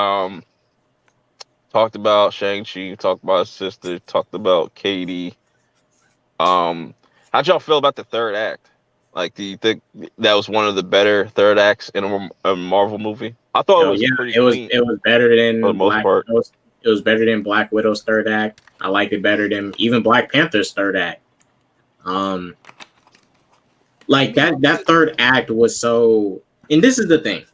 talked about Shang-Chi, talked about his sister, talked about Katie. How'd y'all feel about the third act? Like, do you think that was one of the better third acts in a Marvel movie? I thought it was pretty clean. It was better than for the most part. It was better than Black Widow's third act. I liked it better than even Black Panther's third act. Like that third act was so, and this is the thing,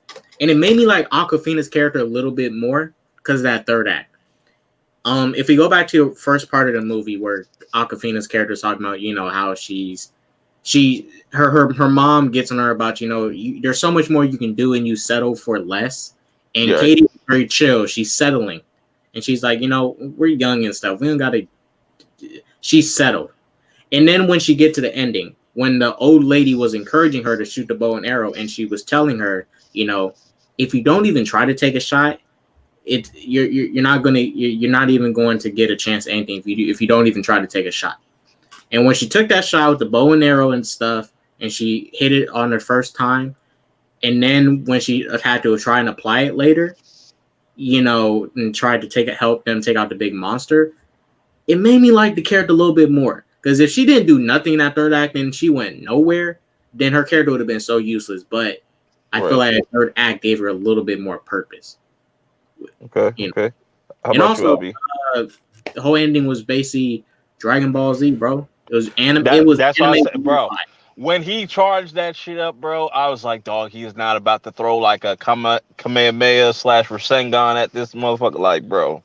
and it made me like Awkwafina's character a little bit more because of that third act. If we go back to the first part of the movie where Awkwafina's character is talking about, how her mom gets on her about, there's so much more you can do and you settle for less. And Katie's very chill. She's settling. And she's like, we're young and stuff. We don't got to. She's settled. And then when she get to the ending, when the old lady was encouraging her to shoot the bow and arrow, and she was telling her, if you don't even try to take a shot, you're not even going to get a chance at anything if you don't even try to take a shot. And when she took that shot with the bow and arrow and stuff, and she hit it on her first time, and then when she had to try and apply it later, and tried to help them take out the big monster, it made me like the character a little bit more. Because if she didn't do nothing in that third act and she went nowhere, then her character would have been so useless. But I feel like that third act gave her a little bit more purpose. Okay. Okay. How and about also, the whole ending was basically Dragon Ball Z, bro. It was anime. That's what I said, bro. When he charged that shit up, bro, I was like, dog, he is not about to throw like a Kamehameha / Rasengan at this motherfucker. Like, bro,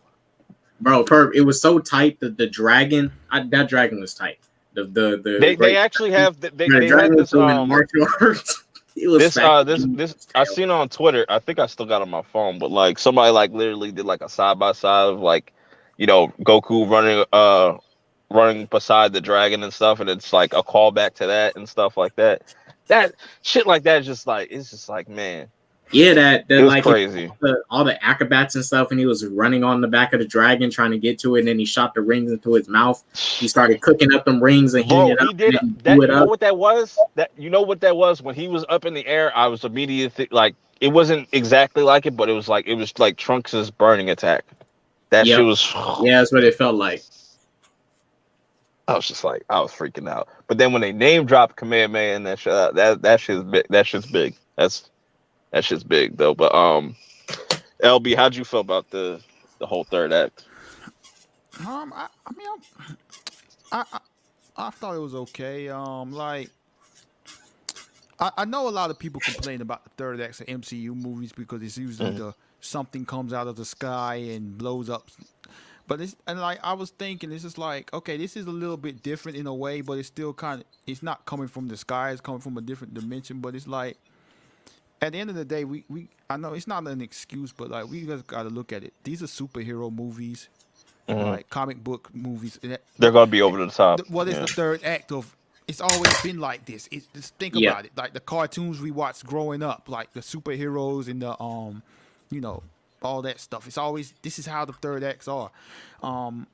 Purp, it was so tight that the dragon, that dragon was tight. They actually have they had this martial arts. This I seen it on Twitter. I think I still got it on my phone, but like somebody like literally did like a side by side of like, Goku running beside the dragon and stuff, and it's like a callback to that and stuff like that. That shit like that is just like, it's just like, man. Yeah, that it was like crazy. All the acrobats and stuff, and he was running on the back of the dragon trying to get to it, and then he shot the rings into his mouth. He started cooking up them rings and heating it up. You know what that was? What that was? When he was up in the air, I was immediately like, it wasn't exactly like it, but it was like Trunks' burning attack. That shit was. Yeah, that's what it felt like. I was just like, I was freaking out. But then when they name dropped Kamehameha and that shit's big. That shit's big though. But LB, how'd you feel about the whole third act? I thought it was okay. Like I know a lot of people complain about the third acts of MCU movies because it's usually something comes out of the sky and blows up. But it's and like I was thinking, it's just like okay, this is a little bit different in a way, but it's still kind of it's not coming from the sky, it's coming from a different dimension. But it's like at the end of the day, we I know it's not an excuse, but like we just got to look at it. These are superhero movies, like comic book movies. They're gonna be over the top. What is the third act of? It's always been like this. Just think about it. Like the cartoons we watched growing up, like the superheroes and the you know, all that stuff. It's always this is how the third acts are. Um,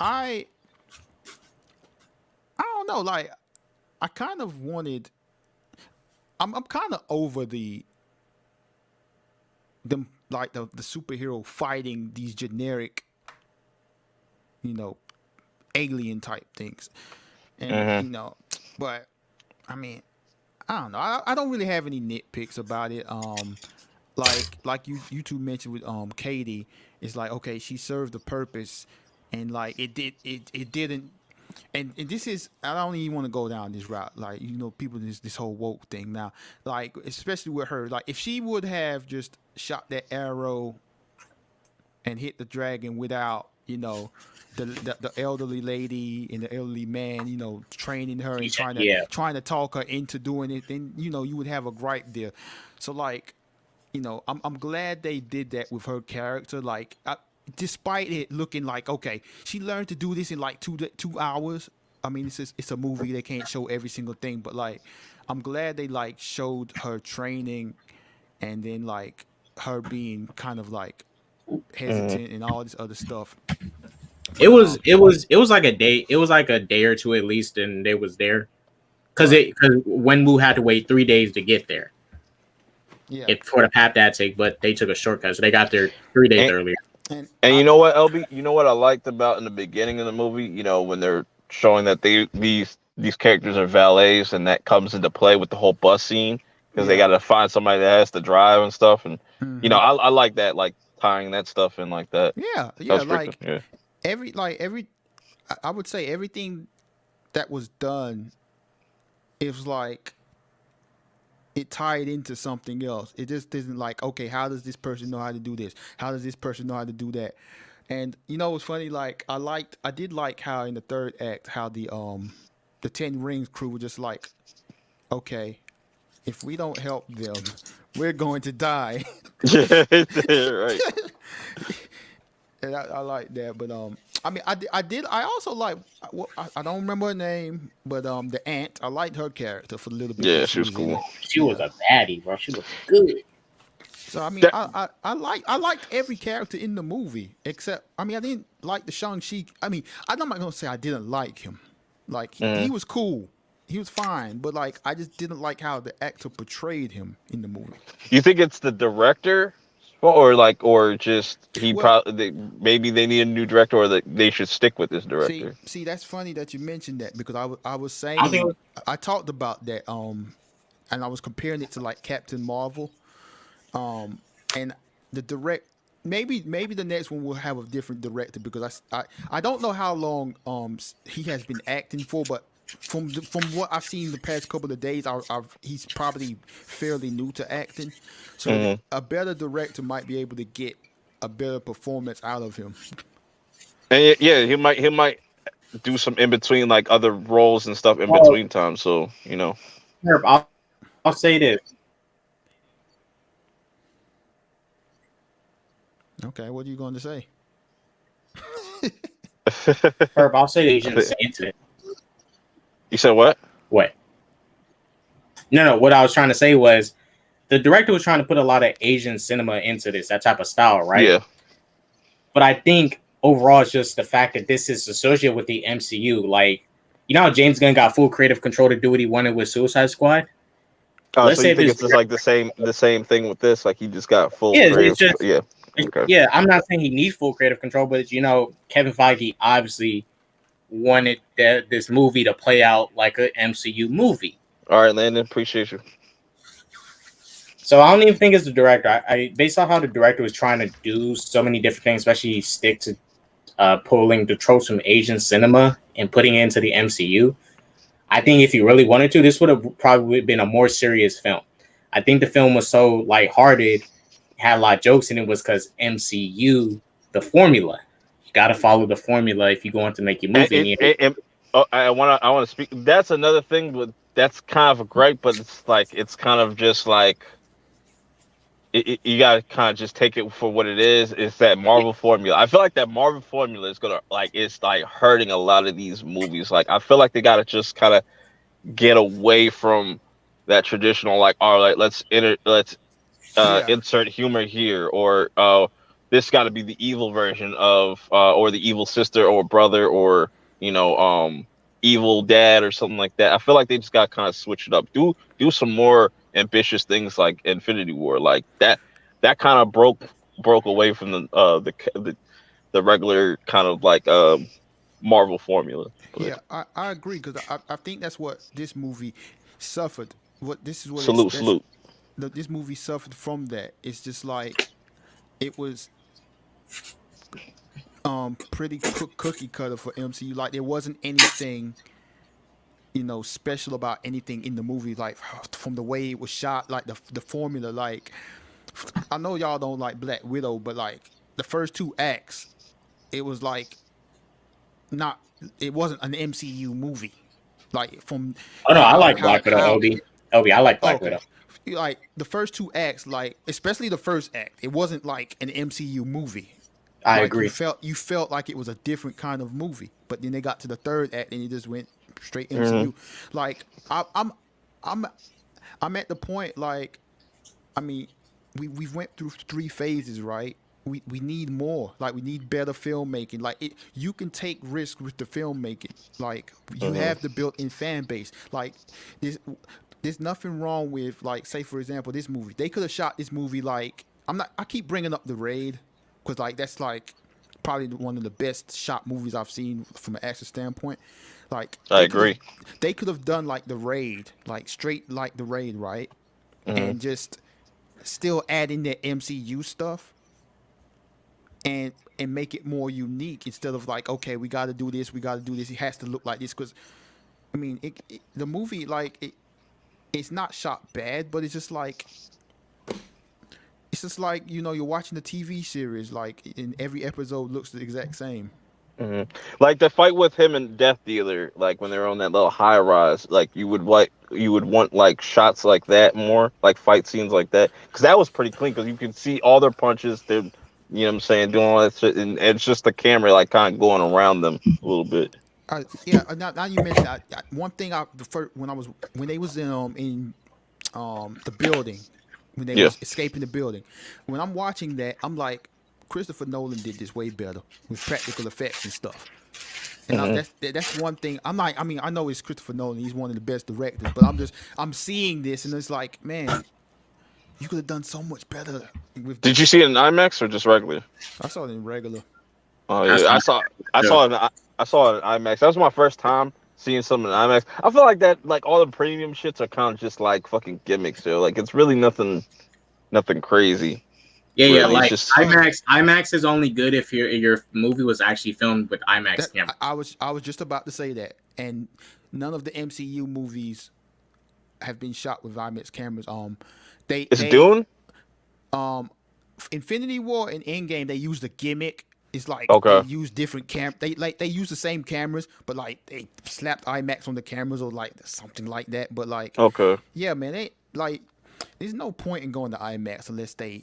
I I don't know. Like I kind of wanted. I'm kind of over them like the superhero fighting these generic, you know, alien type things, and you know, but I mean, I don't know. I don't really have any nitpicks about it. Like you two mentioned with Katie, it's like okay, she served the purpose, and like it didn't. And this is I don't even want to go down this route. Like you know, people this whole woke thing now. Like especially with her, like if she would have just shot that arrow and hit the dragon without you know the elderly lady and the elderly man, you know, training her and trying to talk her into doing it, then you know you would have a gripe there. So like, you know, I'm glad they did that with her character. Like, despite it looking like okay, she learned to do this in like 2 hours. I mean, it's a movie; they can't show every single thing, but like, I'm glad they like showed her training, and then like her being kind of like hesitant and all this other stuff. It was like a day. It was like a day or two at least, and they was there because Wenwu had to wait 3 days to get there. Yeah, for the path that take, but they took a shortcut, so they got there 3 days earlier. And you know what, LB? You know what I liked about in the beginning of the movie? You know, when they're showing that these characters are valets, and that comes into play with the whole bus scene because they got to find somebody that has to drive and stuff. And you know, I like that, like tying that stuff in like that. Yeah, like every I would say everything that was done, it was like it tied into something else. It just isn't like, okay, how does this person know how to do this? How does this person know how to do that? And you know, it's funny. Like I did like how in the third act, how the Ten Rings crew were just like, okay, if we don't help them, we're going to die. Yeah, right. And I like that, but I mean, I also like, I don't remember her name, but the aunt, I liked her character for a little bit. Yeah, she was cool. She was a baddie, bro. She was good. So I mean, I liked every character in the movie except, I mean, I didn't like the Shang-Chi. I mean, I'm not gonna say I didn't like him. Like he was cool, he was fine, but like I just didn't like how the actor portrayed him in the movie. You think it's the director? Or just probably maybe they need a new director, or that they should stick with this director. See, that's funny that you mentioned that because I was saying I talked about that and I was comparing it to like Captain Marvel, and the maybe the next one will have a different director because I don't know how long he has been acting for, but from what I've seen the past couple of days, he's probably fairly new to acting. So a better director might be able to get a better performance out of him. And yeah, he might do some in between, like other roles and stuff in between time. So you know, I'll say this. Okay, what are you going to say? Purp, I'll say that you shouldn't say into it. You said what? What? No. What I was trying to say was the director was trying to put a lot of Asian cinema into this, that type of style, right? Yeah. But I think overall it's just the fact that this is associated with the MCU. Like, you know how James Gunn got full creative control to do what he wanted with Suicide Squad? Let's say you think it's just like the same thing with this? Like he just got full creative control. Okay. Yeah, I'm not saying he needs full creative control, but you know, Kevin Feige obviously wanted this movie to play out like an MCU movie. All right, Landon, appreciate you. So I don't even think it's the director. I based on how the director was trying to do so many different things, especially stick to pulling the tropes from Asian cinema and putting it into the MCU. I think if he really wanted to, this would have probably been a more serious film. I think the film was so lighthearted, had a lot of jokes in it, was because MCU, the formula. got to follow the formula if you're going to make your movie. I want to speak. That's another thing, but that's kind of great. But it's kind of just like you gotta kind of just take it for what it is. It's that Marvel formula. I feel like that Marvel formula is gonna it's like hurting a lot of these movies. Like I feel like they gotta just kind of get away from that traditional all right, let's insert humor here, or this got to be the evil version of or the evil sister or brother, or evil dad or something like that. I feel like they just got to kind of switch it up. Do some more ambitious things like Infinity War, like that kind of broke away from the regular kind of Marvel formula. But yeah, I agree, because I think that's what this movie suffered. Salute. This movie suffered from that. It's just like it was pretty cookie cutter for MCU. Like there wasn't anything special about anything in the movie, like from the way it was shot, like the formula. Like I know y'all don't like Black Widow, but like the first 2 acts, it was like it wasn't an MCU movie. Like from I like Black Widow. Obi, I like Black Widow. Like the first 2 acts, like especially the first act, it wasn't like an MCU movie. I agree. You felt like it was a different kind of movie, but then they got to the 3rd act and it just went straight MCU. Like I'm at the point, like, I mean, we went through 3 phases, right? We need more. Like we need better filmmaking. Like you can take risks with the filmmaking. Like you have the built-in fan base. Like there's nothing wrong with, like, say for example, this movie. They could have shot this movie like I keep bringing up The Raid, because like that's like probably one of the best shot movies I've seen from an action standpoint. Like I agree. They could have done like The Raid, like straight like The Raid, right? And just still add in that MCU stuff and make it more unique, instead of like, okay, we got to do this, it has to look like this. Because I mean, the movie, like it's not shot bad, but it's just like you're watching a TV series, like, in every episode looks the exact same. Like the fight with him and Death Dealer, like when they were on that little high rise, like you would want like shots like that more, like fight scenes like that, because that was pretty clean, because you could see all their punches, they're, you know what I'm saying, doing all that shit, and it's just the camera like kind of going around them a little bit. Yeah. Now you mentioned one thing. When they was in the building, when they was escaping the building, when I'm watching that, I'm like, Christopher Nolan did this way better with practical effects and stuff. And that's one thing. I'm like, I mean, I know it's Christopher Nolan. He's one of the best directors, but I'm seeing this, and it's like, man, you could have done so much better with. Did you see it in IMAX or just regular? I saw it in regular. Oh yeah, I saw it in IMAX. That was my first time seeing something in IMAX. I feel like that, like all the premium shits are kind of just like fucking gimmicks, though. Like it's really nothing crazy. Yeah, really. Like IMAX is only good if your movie was actually filmed with IMAX camera. I was just about to say that, and none of the MCU movies have been shot with IMAX cameras. Dune? Infinity War and Endgame, they used a gimmick. It's like they use different they use the same cameras, but like they slapped IMAX on the cameras or like something like that. But like, yeah, man, they like, there's no point in going to IMAX unless they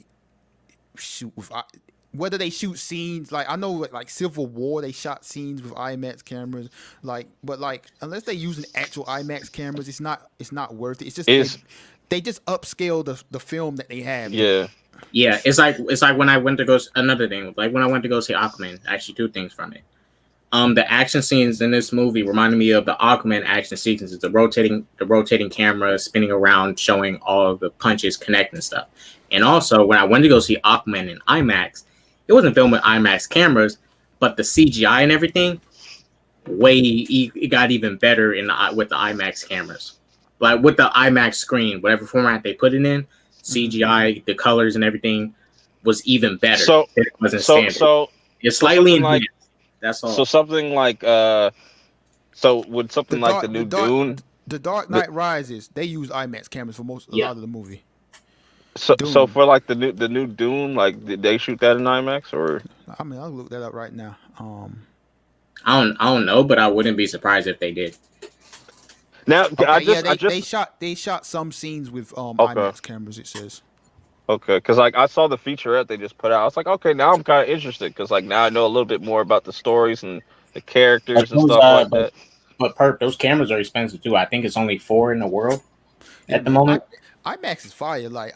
shoot with, whether they shoot scenes, like I know like Civil War, they shot scenes with IMAX cameras, like, but like unless they using actual IMAX cameras, it's not worth it. It's just they just upscale the film that they have. Yeah, it's like when I went to go, another thing, like when I went to go see Aquaman, actually 2 things from it. The action scenes in this movie reminded me of the Aquaman action sequences, the rotating camera spinning around, showing all of the punches connecting stuff. And also, when I went to go see Aquaman in IMAX, it wasn't filmed with IMAX cameras, but the CGI and everything, it got even better with the IMAX cameras. Like with the IMAX screen, whatever format they put it in, CGI, the colors and everything was even better. So it wasn't standard. So it's slightly enhanced. That's all. So something like would something like the new Dune, The Dark Knight Rises, they use IMAX cameras for a lot of the movie. So for like the new Dune, like did they shoot that in IMAX or? I mean, I'll look that up right now. I don't know, but I wouldn't be surprised if they did. Now, okay, they shot some scenes with IMAX cameras. It says. Okay, because like I saw the featurette they just put out. I was like, okay, now I'm kind of interested because like now I know a little bit more about the stories and the characters and stuff like that. But Purp, those cameras are expensive too. I think it's only 4 in the world at the man, moment. IMAX is fire. Like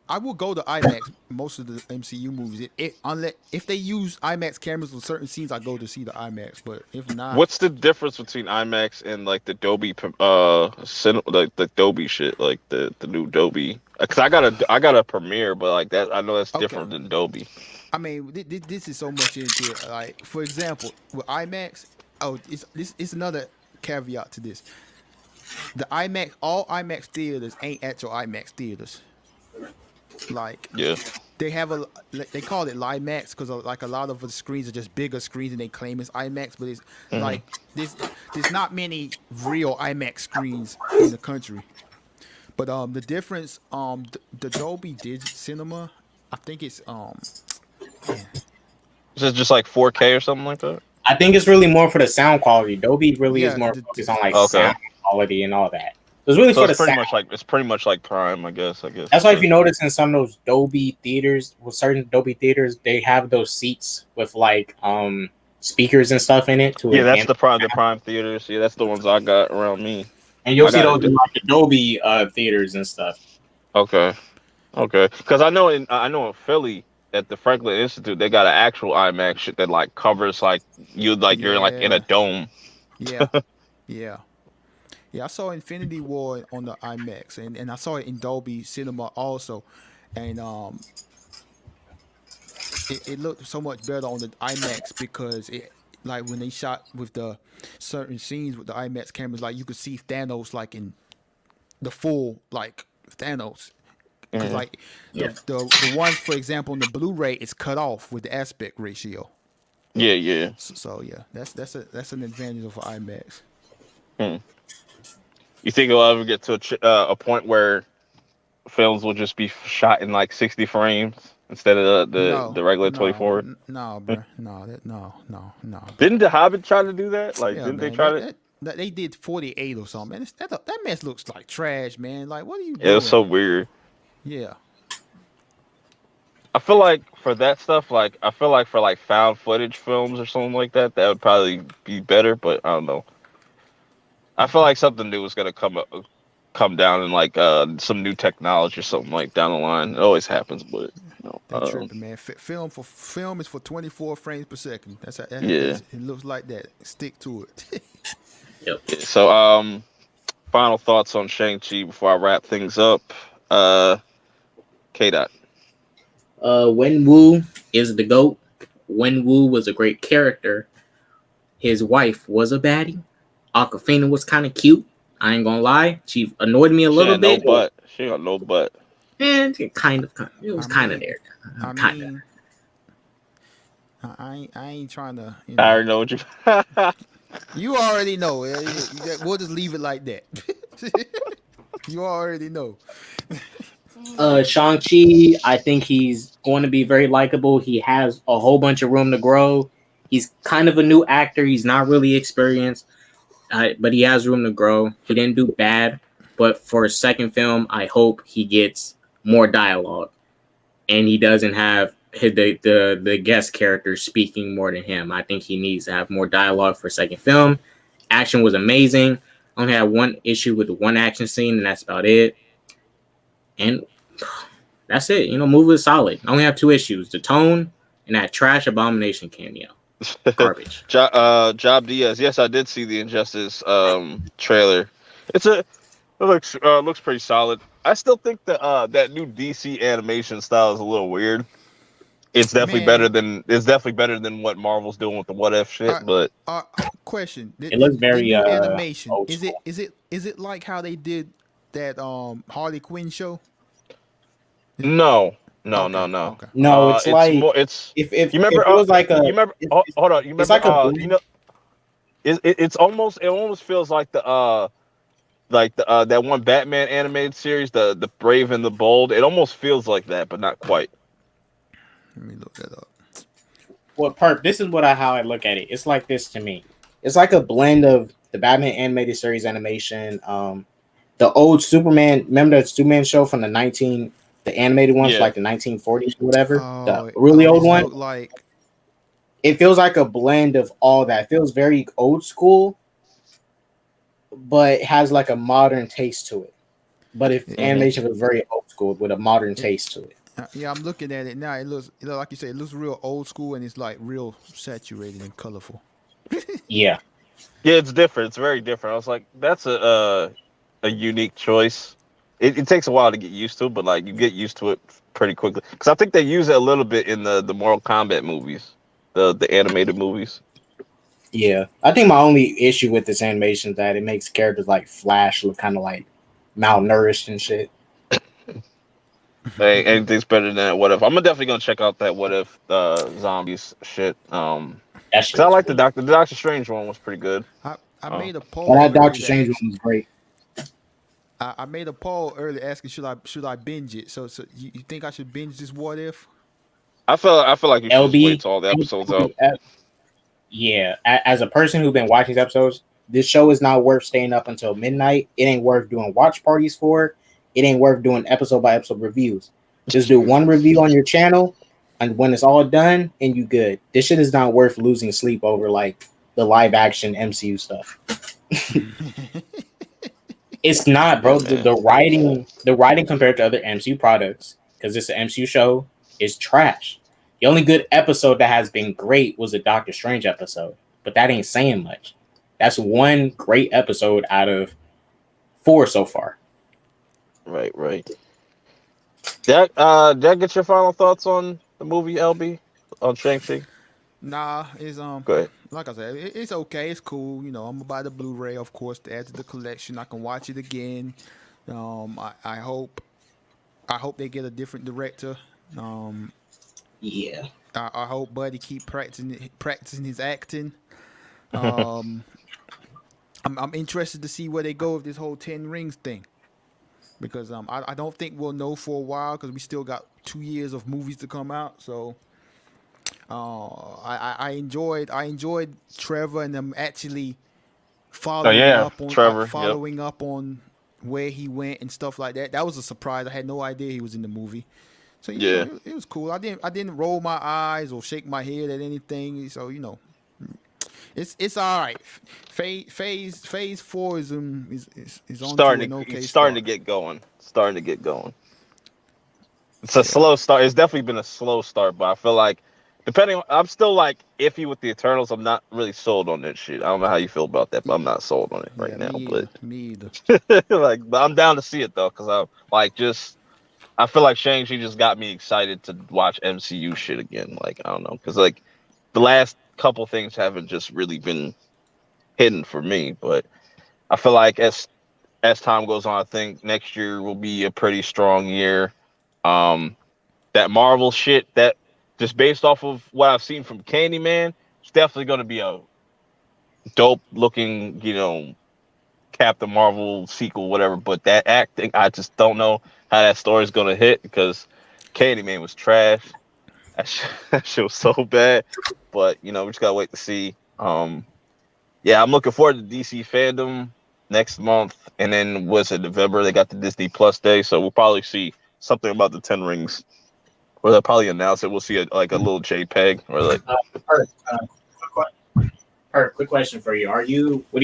I will go to IMAX most of the MCU movies. Unless if they use IMAX cameras for certain scenes, I go to see the IMAX. But if not, what's the difference between IMAX and like the Dolby like the Dolby shit, like the new Dolby? Because I got a Premiere, but like that I know that's different than Dolby. I mean, this is so much into it. Like for example, with IMAX, it's another caveat to this. The IMAX, all IMAX theaters ain't actual IMAX theaters. Like they have they call it LIMAX because like a lot of the screens are just bigger screens and they claim it's IMAX, but it's like there's not many real IMAX screens in the country. But the difference, the Dolby Cinema, I think it's Is it just like 4K or something like that? I think it's really more for the sound quality. Dolby really is more focused on like sound quality and all that. It's really for the pretty sound. it's pretty much like Prime, I guess. That's why if you notice in some of those Dolby theaters, with certain Dolby theaters, they have those seats with like speakers and stuff in it. That's the Prime theaters. Yeah, that's the ones I got around me. And you'll see those in like the Dolby theaters and stuff. Okay. Because I know in Philly at the Franklin Institute, they got an actual IMAX shit that like covers like you're like in a dome. Yeah. I saw Infinity War on the IMAX, and I saw it in Dolby Cinema also, and it looked so much better on the IMAX because it like when they shot with the certain scenes with the IMAX cameras, like you could see Thanos like in the full like Thanos. Because like the one, for example, in the Blu-ray, it's cut off with the aspect ratio. Yeah. So yeah, that's an advantage of IMAX. You think it'll ever get to a point where films will just be shot in like 60 frames instead of the regular 24? No, bro. No. Didn't The Hobbit try to do that? Like, didn't they try to? They did 48 or something. And that mess looks like trash, man. Like, what are you doing? It was so weird. Yeah. I feel like for that stuff, like I feel like for like found footage films or something like that, that would probably be better. But I don't know. I feel like something new is gonna come down in like some new technology or something like down the line. It always happens, but They tripping, man. Film is for 24 frames per second. That's how it looks like that. Stick to it. Yep. So final thoughts on Shang-Chi before I wrap things up. K-Dot. Wenwu is the GOAT. Wenwu was a great character. His wife was a baddie. Awkwafina was kind of cute. I ain't gonna lie. She annoyed me a little bit. She got no butt. And it was kind of there. I ain't trying to. I already know what you. You already know. We'll just leave it like that. You already know. Shang-Chi, I think he's going to be very likable. He has a whole bunch of room to grow. He's kind of a new actor. He's not really experienced, but he has room to grow. He didn't do bad, but for a second film, I hope he gets more dialogue, and he doesn't have the guest character speaking more than him. I think he needs to have more dialogue for a second film. Action was amazing. I only had one issue with the one action scene, and that's about it. And that's it. Movie was solid. I only have 2 issues: the tone and that trash Abomination cameo. Garbage. Job Diaz. Yes, I did see the Injustice trailer. It looks pretty solid. I still think that new DC animation style is a little weird. It's definitely better than what Marvel's doing with the What If shit. But question: it looks very animation. Is it like how they did that Harley Quinn show? No. Okay. No, it's like if you remember, it was like a. You remember? Hold on. You remember? It's like it almost feels like the that one Batman animated series, the Brave and the Bold. It almost feels like that, but not quite. Let me look that up. Well, Perp, this is how I look at it. It's like this to me. It's like a blend of the Batman animated series animation, the old Superman. Remember the Superman show from the animated one, for Yeah. like the 1940s or whatever, the Oh, really old one. Look like It feels like a blend of all that. It feels very old school, but has like a modern taste to it. But if animation was very old school with a modern taste to it. yeah, I'm looking at it now. It looks like you say, it looks real old school, and it's like real saturated and colorful. Yeah. Yeah, it's different. It's very different. I was like, that's a unique choice. It takes a while to get used to, but like you get used to it pretty quickly. Because I think they use it a little bit in the Mortal Kombat movies, the animated movies. Yeah, I think my only issue with this animation is that it makes characters like Flash look kind of like malnourished and shit. Hey, anything's better than that. What if? I'm definitely gonna check out that What If zombies shit. Because I like the Doctor Strange one was pretty good. I made a poll. Well, that Doctor Strange one was great. I made a poll earlier asking should I binge it. So you think I should binge this What If? I feel like you should LB, just wait till all the episodes out. Yeah, as a person who's been watching these episodes, this show is not worth staying up until midnight. It ain't worth doing watch parties for. It ain't worth doing episode by episode reviews. Just do one review on your channel, and when it's all done, and you good. This shit is not worth losing sleep over like the live action MCU stuff. It's not, bro. The writing compared to other MCU products, because it's an MCU show, is trash. The only good episode that has been great was a Doctor Strange episode, but that ain't saying much. That's one great episode out of 4 so far. Right. Did I get your final thoughts on the movie, LB, on Shang-Chi? Nah, it's Go ahead. like I said, it's okay, it's cool. You know, I'm gonna buy the Blu-ray, of course, to add to the collection. I can watch it again. I hope they get a different director. Yeah. I hope Buddy keep practicing his acting. I'm interested to see where they go with this whole 10 Rings thing, because I don't think we'll know for a while, because we still got 2 years of movies to come out. So I enjoyed Trevor and them actually following up on where he went and stuff like that. That was a surprise. I had no idea he was in the movie. So you know, it was cool. I didn't roll my eyes or shake my head at anything. So you know, it's all right. Phase 4 is on starting to get going. It's a slow start. It's definitely been a slow start, but I feel like I'm still like iffy with the Eternals. I'm not really sold on that shit. I don't know how you feel about that, but I'm not sold on it right now. Me either. But I'm down to see it though, because I'm like I feel like Shang-Chi just got me excited to watch MCU shit again. Like, I don't know, because like the last couple things haven't just really been hidden for me. But I feel like as time goes on, I think next year will be a pretty strong year. That Marvel shit, that just based off of what I've seen from Candyman, it's definitely going to be a dope looking, you know, Captain Marvel sequel, whatever. But that acting, I just don't know how that story is going to hit, because Candyman was trash. That shit was so bad. But, you know, we just got to wait to see. Yeah, I'm looking forward to DC Fandom next month. And then, November? They got the Disney Plus Day. So we'll probably see something about the 10 Rings. Or they'll probably announce it. We'll see a little JPEG or like. Quick question for you. What are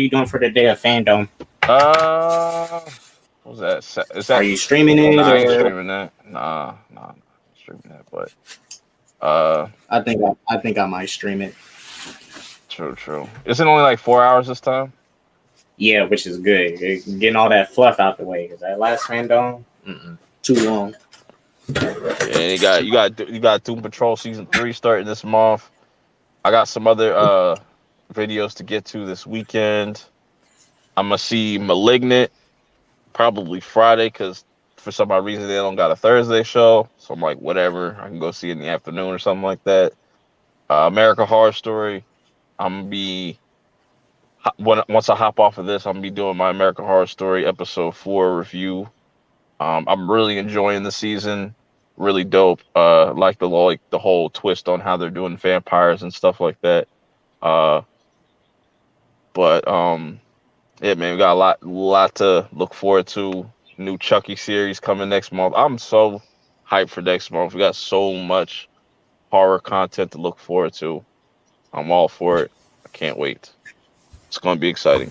you doing for the day of Fandom? What was that? Are you streaming it? Nah, I ain't streaming that. Nah, I'm streaming that. But I think I might stream it. True. Isn't it only like 4 hours this time? Yeah, which is good. Getting all that fluff out the way, because that last Fandom, too long. Yeah, you got Doom Patrol Season 3 starting this month. I got some other videos to get to this weekend. I'm gonna see Malignant probably Friday, because for some odd reason they don't got a Thursday show. So I'm like, whatever, I can go see it in the afternoon or something like that. American Horror Story. I'm gonna be once I hop off of this, I'm gonna be doing my American Horror Story episode 4 review. I'm really enjoying the season. really dope. Like the whole twist on how they're doing vampires and stuff like that. Uh, but yeah, man, we got a lot to look forward to. New Chucky series coming next month. I'm so hyped for next month. We got so much horror content to look forward to. I'm all for it. I can't wait. It's gonna be exciting.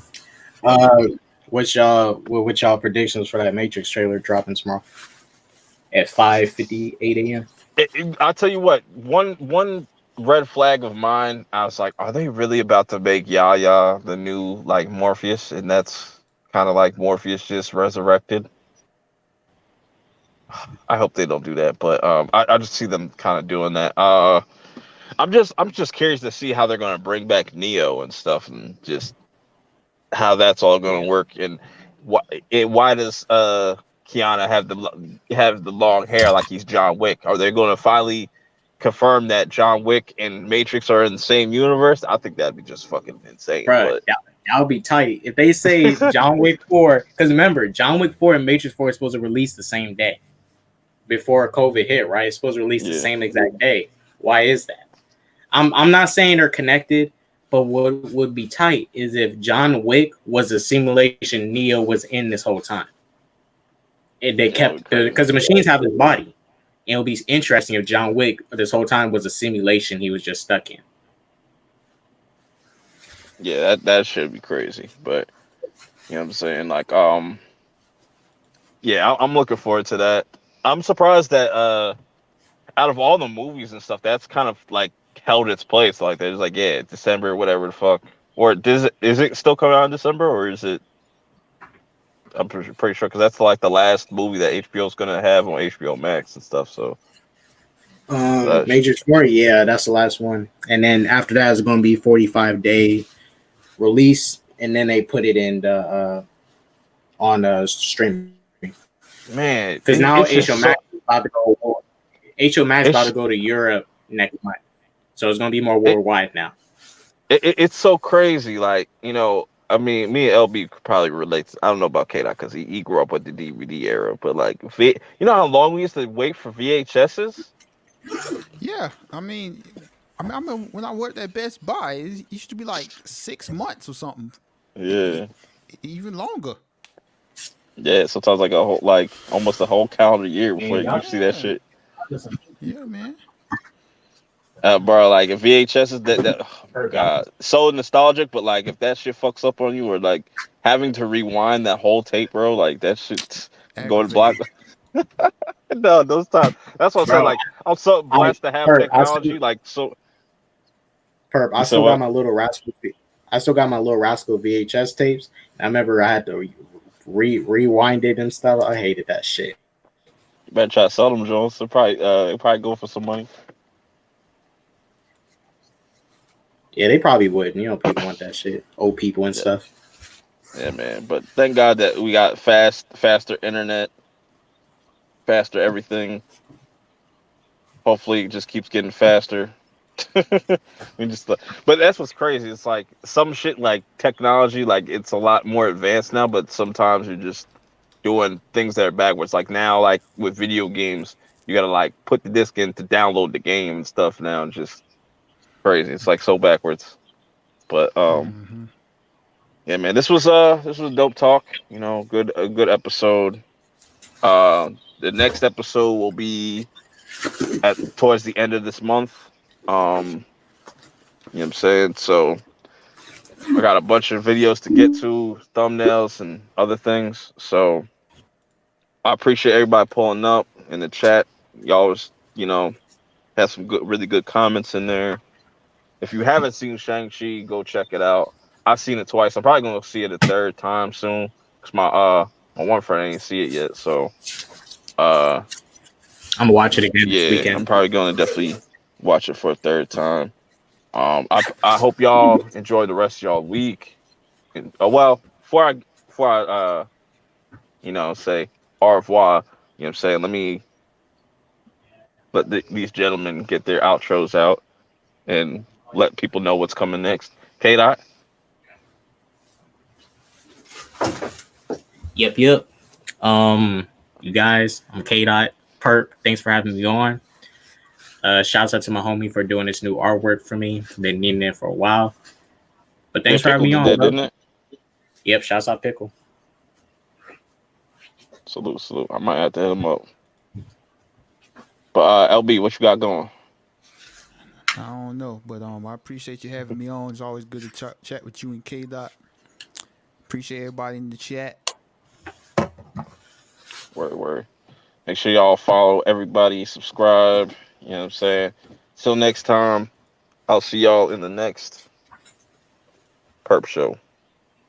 Uh, what y'all predictions for that Matrix trailer dropping tomorrow at 5:58 a.m.? I'll tell you what. One red flag of mine. I was like, are they really about to make Yahya the new like Morpheus? And that's kind of like Morpheus just resurrected. I hope they don't do that, but I just see them kind of doing that. I'm just curious to see how they're gonna bring back Neo and stuff, and just how that's all gonna Yeah. work, and why does Keanu have the long hair like he's John Wick? Are they gonna finally confirm that John Wick and Matrix are in the same universe? I think that'd be just fucking insane. Bro, But that would be tight if they say John Wick 4. Because remember, John Wick 4 and Matrix 4 is supposed to release the same day before COVID hit, right? It's supposed to release the yeah, same exact day. Why is that? I'm not saying they're connected, but what would be tight is if John Wick was a simulation Neo was in this whole time. And they kept because the machines have his body. And it would be interesting if John Wick this whole time was a simulation he was just stuck in. yeah, that should be crazy. But you know what I'm saying? Like, yeah, I'm looking forward to that. I'm surprised that out of all the movies and stuff, that's kind of like held its place. Like, there's like, yeah, December, whatever the fuck. Or is it still coming out in December, or is it? I'm pretty sure because that's like the last movie that HBO's gonna have on HBO Max and stuff. So Matrix 4, yeah, that's the last one. And then after that is going to be 45-day release, and then they put it in the on streaming. man, Because now it's just HBO Max is about to go. HBO Max is about to go to Europe next month, so it's going to be more worldwide now. It's so crazy. Like, you know, I mean, me and LB could probably relate. I don't know about K because he grew up with the DVD era, but like, you know how long we used to wait for VHSs? Yeah, I mean, I remember when I worked at Best Buy, it used to be like 6 months or something, Yeah, even longer. yeah. Sometimes like almost a whole calendar year before you see that shit. Yeah, man. Bro, like if VHS is that oh God, so nostalgic, but like if that shit fucks up on you, or like having to rewind that whole tape, bro, like that shit going to block. Aggravating. No, those times. That's what I'm saying. Bro, Like I'm so blessed to have technology. Like so. Perp, I still got my little rascal. I still got my little rascal VHS tapes. I remember I had to rewind it and stuff. I hated that shit. You better try to sell them, Jones. They'll probably go for some money. Yeah, they probably would. You know, people want that shit. Old people and stuff. Yeah, man. But thank God that we got faster internet, faster everything. Hopefully, it just keeps getting faster. But that's what's crazy. It's like some shit like technology, like it's a lot more advanced now, but sometimes you're just doing things that are backwards. Like now, like with video games, you gotta like put the disc in to download the game and stuff now. And just crazy. It's like so backwards. But yeah, man, this was a dope talk. You know, a good episode. The next episode will be towards the end of this month. You know what I'm saying? So I got a bunch of videos to get to, thumbnails and other things. So I appreciate everybody pulling up in the chat. Y'all was, you know, had some really good comments in there. If you haven't seen Shang-Chi, go check it out. I've seen it twice. I'm probably gonna see it a third time soon. Cause my one friend ain't see it yet. So I'm gonna watch it again this weekend. I'm probably gonna definitely watch it for a third time. I hope y'all enjoy the rest of y'all week. And, well, before I you know, say au revoir, you know what I'm saying? Let me let these gentlemen get their outros out and let people know what's coming next. K Dot. Yep. You guys, I'm K Dot. Purp, thanks for having me on. Shouts out to my homie for doing this new artwork for me. Been needing it for a while. But thanks for having me on, that, bro. Didn't it? Yep, shouts out Pickle. Salute. I might have to hit him up. But LB, what you got going? I don't know, but I appreciate you having me on. It's always good to chat with you and K Dot. Appreciate everybody in the chat. Word. Make sure y'all follow everybody, subscribe. You know what I'm saying? Till next time, I'll see y'all in the next Purp show.